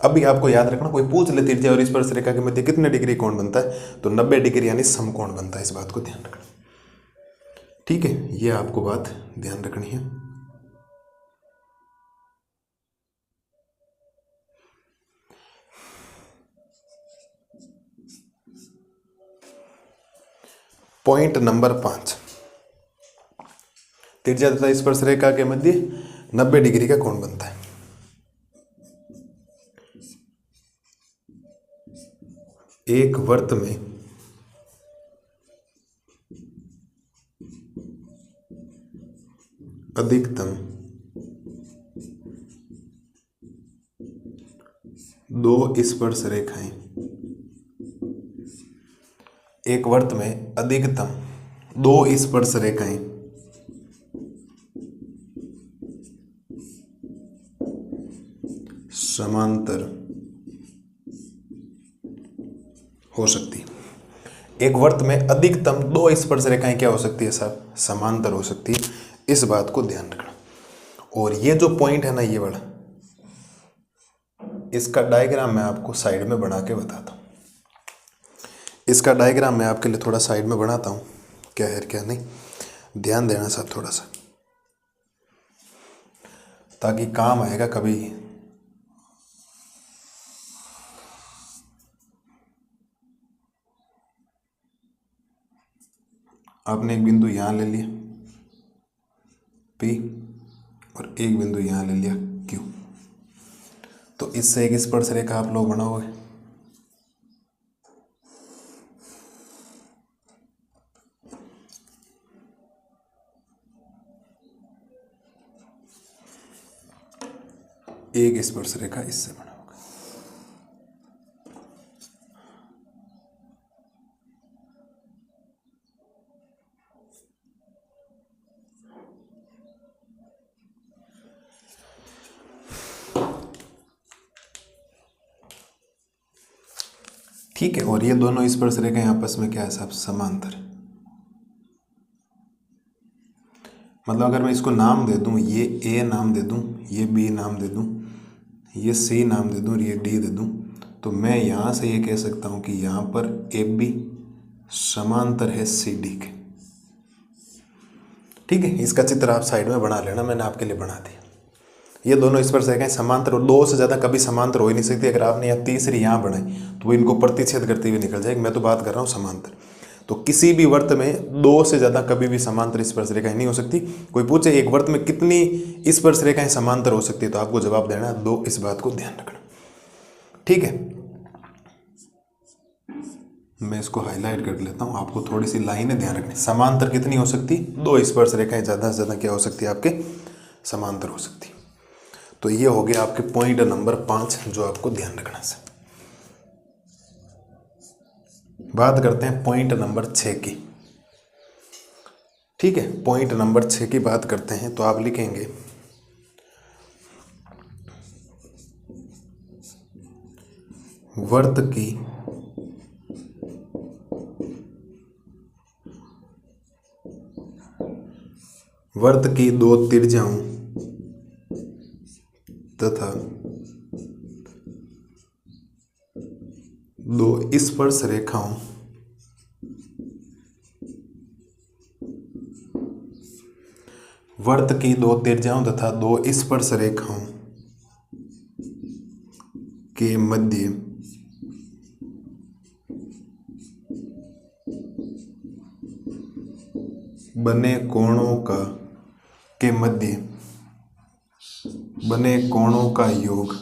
अभी आपको याद रखना, कोई पूछ ले त्रिज्या और स्पर्श रेखा के मध्य कितने डिग्री कोण बनता है, तो 90 डिग्री यानी समकोण बनता है। इस बात को ध्यान रखना। ठीक है, ये आपको बात ध्यान रखनी है। पॉइंट नंबर 5, त्रिज्या तथा स्पर्श रेखा के मध्य 90 डिग्री का कोण बनता है। एक वृत्त में अधिकतम 2 स्पर्श रेखाएं, एक वृत्त में अधिकतम 2 स्पर्श रेखाएं समांतर हो सकती है। एक वृत्त में अधिकतम 2 स्पर्श रेखाएं क्या हो सकती है साहब? समांतर हो सकती है। इस बात को ध्यान रखना। और ये जो पॉइंट है ना, ये वाला, इसका डायग्राम मैं आपको साइड में बना के बताता हूँ। इसका डायग्राम मैं आपके लिए थोड़ा साइड में बनाता हूँ, क्या है क्या नहीं, ध्यान देना साहब थोड़ा सा, ताकि काम आएगा कभी। आपने एक बिंदु यहाँ ले लिया P और एक बिंदु यहाँ ले लिया Q, तो इससे एक स्पर्श रेखा आप लोग बनाओगे। एक स्पर्श रेखा इससे बनाओगे। ठीक है, और ये दोनों स्पर्श रेखाएं आपस में क्या है साहब? समांतर है। मतलब अगर मैं इसको नाम दे दूं, ये A नाम दे दूं, ये B नाम दे दूं, ये C नाम दे दूं और ये D दे दूं, तो मैं यहाँ से ये कह सकता हूँ कि यहाँ पर AB समांतर है CD के। ठीक है, इसका चित्र आप साइड में बना लेना, मैंने आपके लिए बना दिया। ये दोनों स्पर्श रेखाएं समांतर, और 2 से ज़्यादा कभी समांतर हो ही नहीं सकती। अगर आपने यहाँ तीसरी यहाँ बनाई तो वो इनको प्रतिच्छेद करते हुए निकल जाएगी। मैं तो बात कर रहा हूँ समांतर। तो किसी भी वृत्त में 2 से ज़्यादा कभी भी समांतर स्पर्श रेखाएं नहीं हो सकती। कोई पूछे एक वृत्त में कितनी स्पर्श रेखाएं समांतर हो सकती है, तो आपको जवाब देना 2। इस बात को ध्यान रखना। ठीक है, मैं इसको हाईलाइट कर लेता हूँ, आपको थोड़ी सी लाइनें ध्यान रखनी। समांतर कितनी हो सकती? 2 स्पर्श रेखाएं ज़्यादा से ज़्यादा क्या हो सकती है आपके? समांतर हो सकती। तो ये हो गया आपके पॉइंट नंबर 5 जो आपको ध्यान रखना है। बात करते हैं पॉइंट नंबर 6 की। ठीक है, पॉइंट नंबर 6 की बात करते हैं तो आप लिखेंगे वृत्त की 2 त्रिज्याओं तथा 2 स्पर्श रेखाओं वृत्त की 2 त्रिज्याओं तथा 2 स्पर्श रेखाओं के मध्य बने कोणों का योग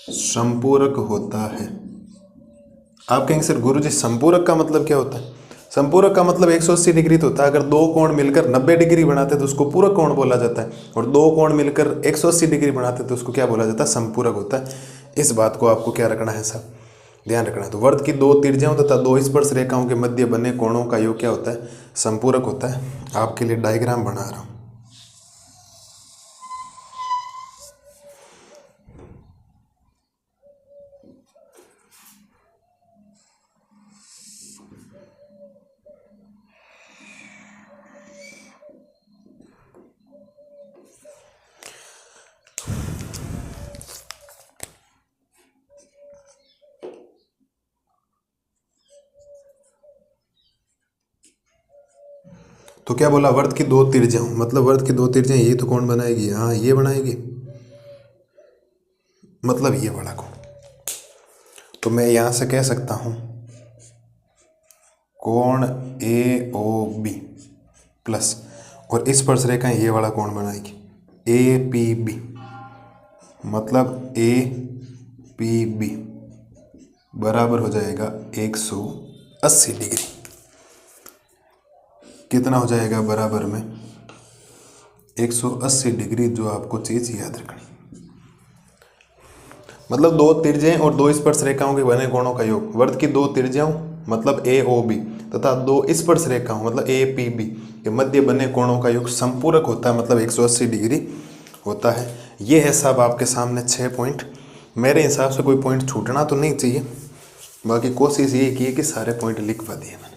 संपूरक होता है। आप कहेंगे सर गुरुजी संपूरक का मतलब क्या होता है? संपूरक का मतलब 180 डिग्री तो होता है। अगर 2 कोण मिलकर 90 डिग्री बनाते तो उसको पूरक कोण बोला जाता है, और 2 कोण मिलकर 180 डिग्री बनाते तो उसको क्या बोला जाता है? संपूरक होता है। इस बात को आपको क्या रखना है साहब? ध्यान रखना है। तो वृत्त की 2 त्रिज्याओं तथा 2 स्पर्श रेखाओं के मध्य बने कोणों का योग क्या होता है? संपूरक होता है। आपके लिए डायग्राम बना रहा हूं। तो क्या बोला? वृत्त की 2 त्रिज्याओं, मतलब वृत्त की 2 त्रिज्याएं ये तो कौन बनाएगी? हाँ, ये बनाएगी, मतलब ये वाला कोण। तो मैं यहाँ से कह सकता हूँ कोण ए ओ बी प्लस, और इस स्पर्शरेखाएं ये वाला कोण बनाएगी ए पी बी, मतलब ए पी बी बराबर हो जाएगा 180 डिग्री। कितना हो जाएगा बराबर में 180 डिग्री, जो आपको चीज याद रखनी, मतलब दो त्रिज्याएं और दो स्पर्श रेखाओं के बने कोणों का योग, वर्त की दो त्रिज्याओं मतलब ए ओ बी तथा दो स्पर्श रेखाओं मतलब ए पी बी के मध्य बने कोणों का योग संपूरक होता है, मतलब 180 डिग्री होता है। ये है साहब आपके सामने 6 पॉइंट। मेरे हिसाब से कोई पॉइंट छूटना तो नहीं चाहिए, बाकी कोशिश ये की है कि सारे पॉइंट लिखवा दिए मैंने।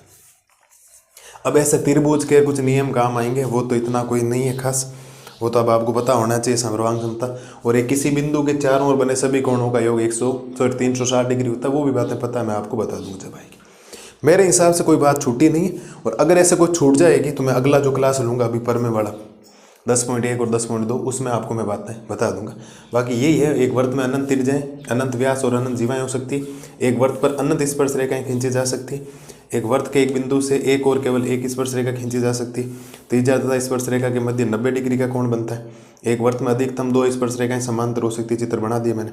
अब ऐसे त्रिभुज के कुछ नियम काम आएंगे, वो तो इतना कोई नहीं है खास, वो तो अब आपको पता होना चाहिए समरोहांग क्षमता, और एक किसी बिंदु के चारों ओर बने सभी कोणों का योग 360 डिग्री होता है, वो भी बातें पता है, मैं आपको बता दूंगा जब आएगी। मेरे हिसाब से कोई बात छूटी नहीं है, और अगर ऐसे कोई छूट जाएगी तो मैं अगला जो क्लास लूँगा अभी परमे वाला 10.1 और 10.2 उसमें आपको मैं बातें बता दूंगा। बाकी यही है, एक वर्त में अनंत त्रिज्याएं, अनंत व्यास और अनंत जीवाएं हो सकती, एक वर्त पर अनंत स्पर्श रेखाएं खींची जा सकती, एक वर्त के एक बिंदु से एक और केवल एक स्पर्श रेखा खींची जा सकती, त्रिज्या तथा स्पर्श रेखा के मध्य 90 डिग्री का कोण बनता है, एक वर्त में अधिकतम दो स्पर्श रेखाएं समांतर हो सकती, चित्र बना दिए मैंने,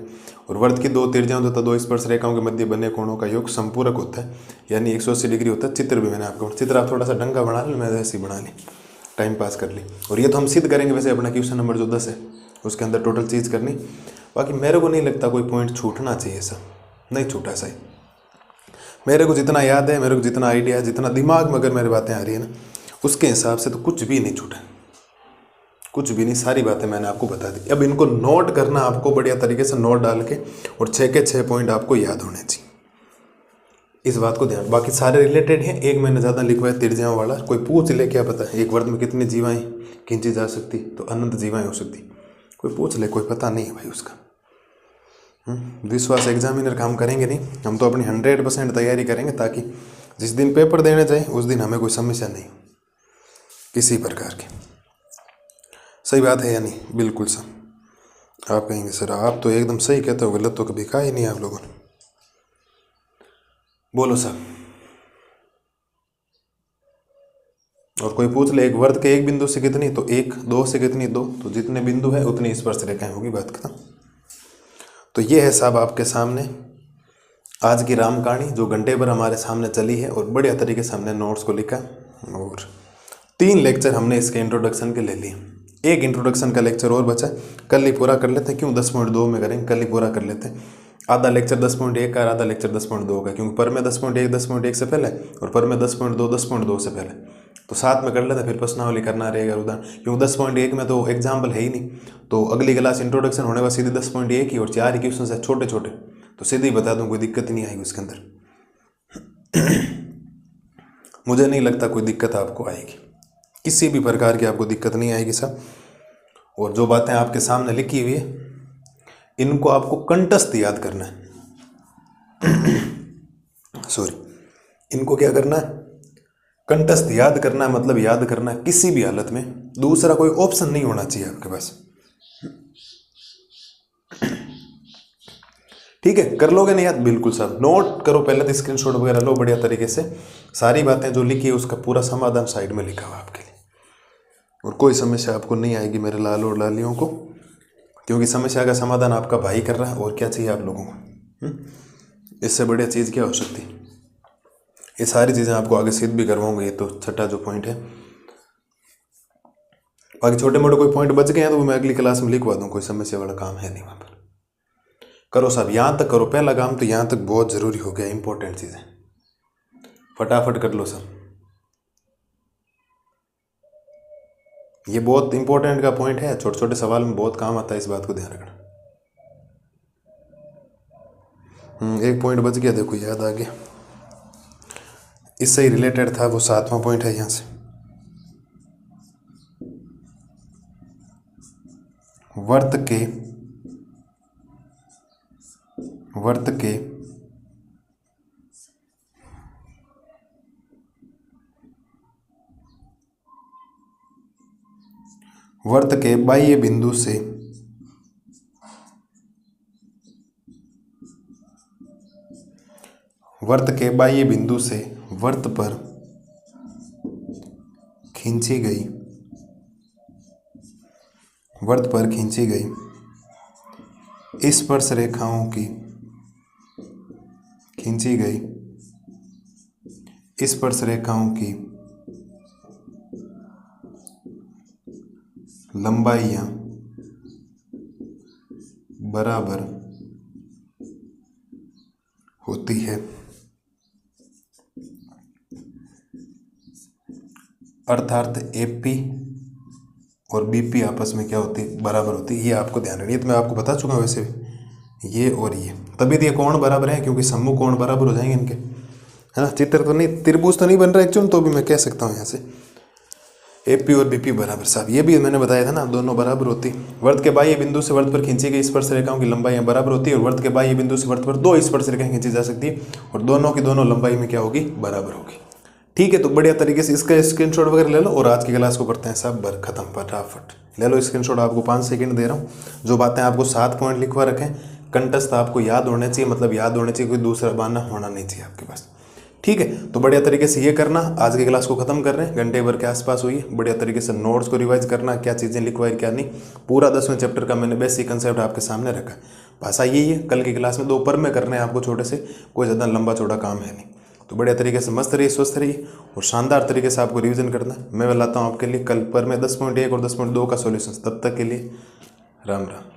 और वर्त की दो त्रिज्याओं तथा दो स्पर्श रेखाओं के मध्य बने कोणों का योग संपूरक होता है, यानी 180 डिग्री होता है। चित्र भी मैंने आपको, चित्र आप थोड़ा सा ढंग का बना लो, मैं ऐसे ही बना ली, टाइम पास कर ली, और ये तो हम सिद्ध करेंगे वैसे अपना क्वेश्चन नंबर जो 10 है उसके अंदर टोटल चीज़ करनी। बाकी मेरे को नहीं लगता कोई पॉइंट छूटना चाहिए, सर नहीं छूटा सही, मेरे को जितना याद है, मेरे को जितना आइडिया है, जितना दिमाग में अगर मेरी बातें आ रही है ना उसके हिसाब से तो कुछ भी नहीं छूटा, कुछ भी नहीं, सारी बातें मैंने आपको बता दी। अब इनको नोट करना आपको बढ़िया तरीके से नोट डाल के, और 6 के 6 पॉइंट आपको याद होने चाहिए, इस बात को ध्यान। बाकी सारे रिलेटेड हैं, एक मैंने ज़्यादा लिखवाया त्रिज्याओं वाला, कोई पूछ ले क्या पता एक वर्त में कितनी जीवाएं खींची जा सकती, तो अनंत जीवाएं हो सकती, कोई पूछ ले, कोई पता नहीं है भाई उसका। विश्वास एग्जामिनर काम करेंगे नहीं, हम तो अपनी 100% तैयारी करेंगे, ताकि जिस दिन पेपर देने जाए उस दिन हमें कोई समस्या नहीं किसी प्रकार की। सही बात है या नहीं? बिल्कुल सर। आप कहेंगे सर आप तो एकदम सही कहते हो, गलत तो कभी कहा ही नहीं आप लोगों ने, बोलो सर। और कोई पूछ ले एक वर्त के एक बिंदु से कितनी, तो एक, दो से कितनी, दो, तो जितने बिंदु है उतनी स्पर्श रेखाएं होगी, बात खत्म। तो ये है साहब आपके सामने आज की राम कहानी, जो घंटे भर हमारे सामने चली है, और बढ़िया तरीके से हमने नोट्स को लिखा, और 3 लेक्चर हमने इसके इंट्रोडक्शन के ले लिए। एक इंट्रोडक्शन का लेक्चर और बचा, कल ही पूरा कर लेते हैं, क्यों 10.2 में करेंगे, कल ही पूरा कर लेते हैं। आधा लेक्चर 10.1 का, आधा लेक्चर 10.2 का, क्योंकि पर में 10.1 से पहले और पर में 10.2 से पहले, तो साथ में कर लेते हैं, फिर प्रश्नावली करना रहेगा उदाहरण, क्योंकि 10.1 में तो एग्जाम्पल है ही नहीं, तो अगली क्लास इंट्रोडक्शन होने का सीधे 10.1 ही, और 4 ही क्वेश्चन है छोटे छोटे, तो सीधे ही बता दूँ, कोई दिक्कत नहीं आएगी उसके अंदर। मुझे नहीं लगता कोई दिक्कत आपको आएगी, किसी भी प्रकार की आपको दिक्कत नहीं आएगी सब। और जो बातें आपके सामने लिखी हुई है इनको आपको कंठस्थ याद करना है। सॉरी, इनको क्या करना है? कंठस्थ याद करना है, मतलब याद करना है किसी भी हालत में, दूसरा कोई ऑप्शन नहीं होना चाहिए आपके पास। ठीक है, कर लोगे नहीं याद? बिल्कुल सब नोट करो, पहले तो स्क्रीनशॉट वगैरह लो बढ़िया तरीके से, सारी बातें जो लिखी है उसका पूरा समाधान साइड में लिखा हुआ आपके लिए, और कोई समस्या आपको नहीं आएगी मेरे लाल और लालियों को, क्योंकि समस्या का समाधान आपका भाई कर रहा है, और क्या चाहिए आप लोगों को? इससे बढ़िया चीज़ क्या हो सकती है? ये सारी चीज़ें आपको आगे सिद्ध भी करवाऊंगा, ये तो छठा जो पॉइंट है। बाकी छोटे मोटे कोई पॉइंट बच गए हैं तो मैं अगली क्लास में लिखवा दूँ, कोई समस्या वाला काम है नहीं वहाँ पर। करो साहब, यहाँ तक करो, पहला काम तो यहाँ तक बहुत ज़रूरी हो गया, इंपॉर्टेंट चीज़ें फटाफट कर लो सब, ये बहुत इंपॉर्टेंट का पॉइंट है, छोटे छोटे सवाल में बहुत काम आता है, इस बात को ध्यान रखना। एक पॉइंट बच गया, देखो याद आ गया, इससे ही रिलेटेड था, वो 7वां पॉइंट है यहाँ से। वर्त के बाह्य बिंदु से वर्त के बाह्य बिंदु से वर्त पर खींची गई स्पर्श रेखाओं की लंबाइयाँ बराबर होती है, अर्थात AP और BP आपस में क्या होती है, बराबर होती है। ये आपको ध्यान रखिए। तो मैं आपको बता चुका हूँ वैसे भी, ये और ये, तभी तो ये कोण बराबर है, क्योंकि सम्मुख कोण बराबर हो जाएंगे इनके, है ना। चित्र तो नहीं, त्रिभुज तो नहीं बन रहा है एक्चुअली, तो भी मैं कह सकता हूँ यहाँ से AP और BP बराबर। साहब ये भी मैंने बताया था ना, दोनों बराबर होती। वर्त के बाह्य बिंदु से वर्त पर खींची गई स्पर्श रेखाओं की लंबाई बराबर होती है, और वर्त के बाह्य बिंदु से वर्त पर 2 स्पर्श रेखाएं खींची जा सकती है, और दोनों की दोनों लंबाई में क्या होगी, बराबर होगी। ठीक है, तो बढ़िया तरीके से इसका स्क्रीनशॉट वगैरह ले लो, और आज की क्लास को करते हैं सब बर खत्म, फटाफट ले लो स्क्रीनशॉट। आपको 5 सेकंड दे रहा हूँ। जो बातें आपको 7 पॉइंट लिखवा रखें, कंटस्थ आपको याद होने चाहिए, मतलब याद होने चाहिए, कोई दूसरा बहाना होना नहीं चाहिए आपके पास। ठीक है, तो बढ़िया तरीके से ये करना। आज की क्लास को खत्म कर रहे हैं, घंटे भर के आसपास हुई है। बढ़िया तरीके से नोट्स को रिवाइज करना, क्या चीज़ें लिखवाई क्या नहीं। पूरा 10वें चैप्टर का मैंने बेसिक कंसेप्ट आपके सामने रखा। भाषा यही है। कल की क्लास में 2 पर में करने हैं आपको, छोटे से, कोई ज़्यादा लंबा चौड़ा काम है नहीं। तो बढ़िया तरीके से मस्त रहिए, स्वस्थ रहिए, और शानदार तरीके से आपको रिवीजन करना है। मैं लाता हूँ आपके लिए कल पर में 10.1 और 10.2 का सॉल्यूशन। तब तक के लिए राम राम।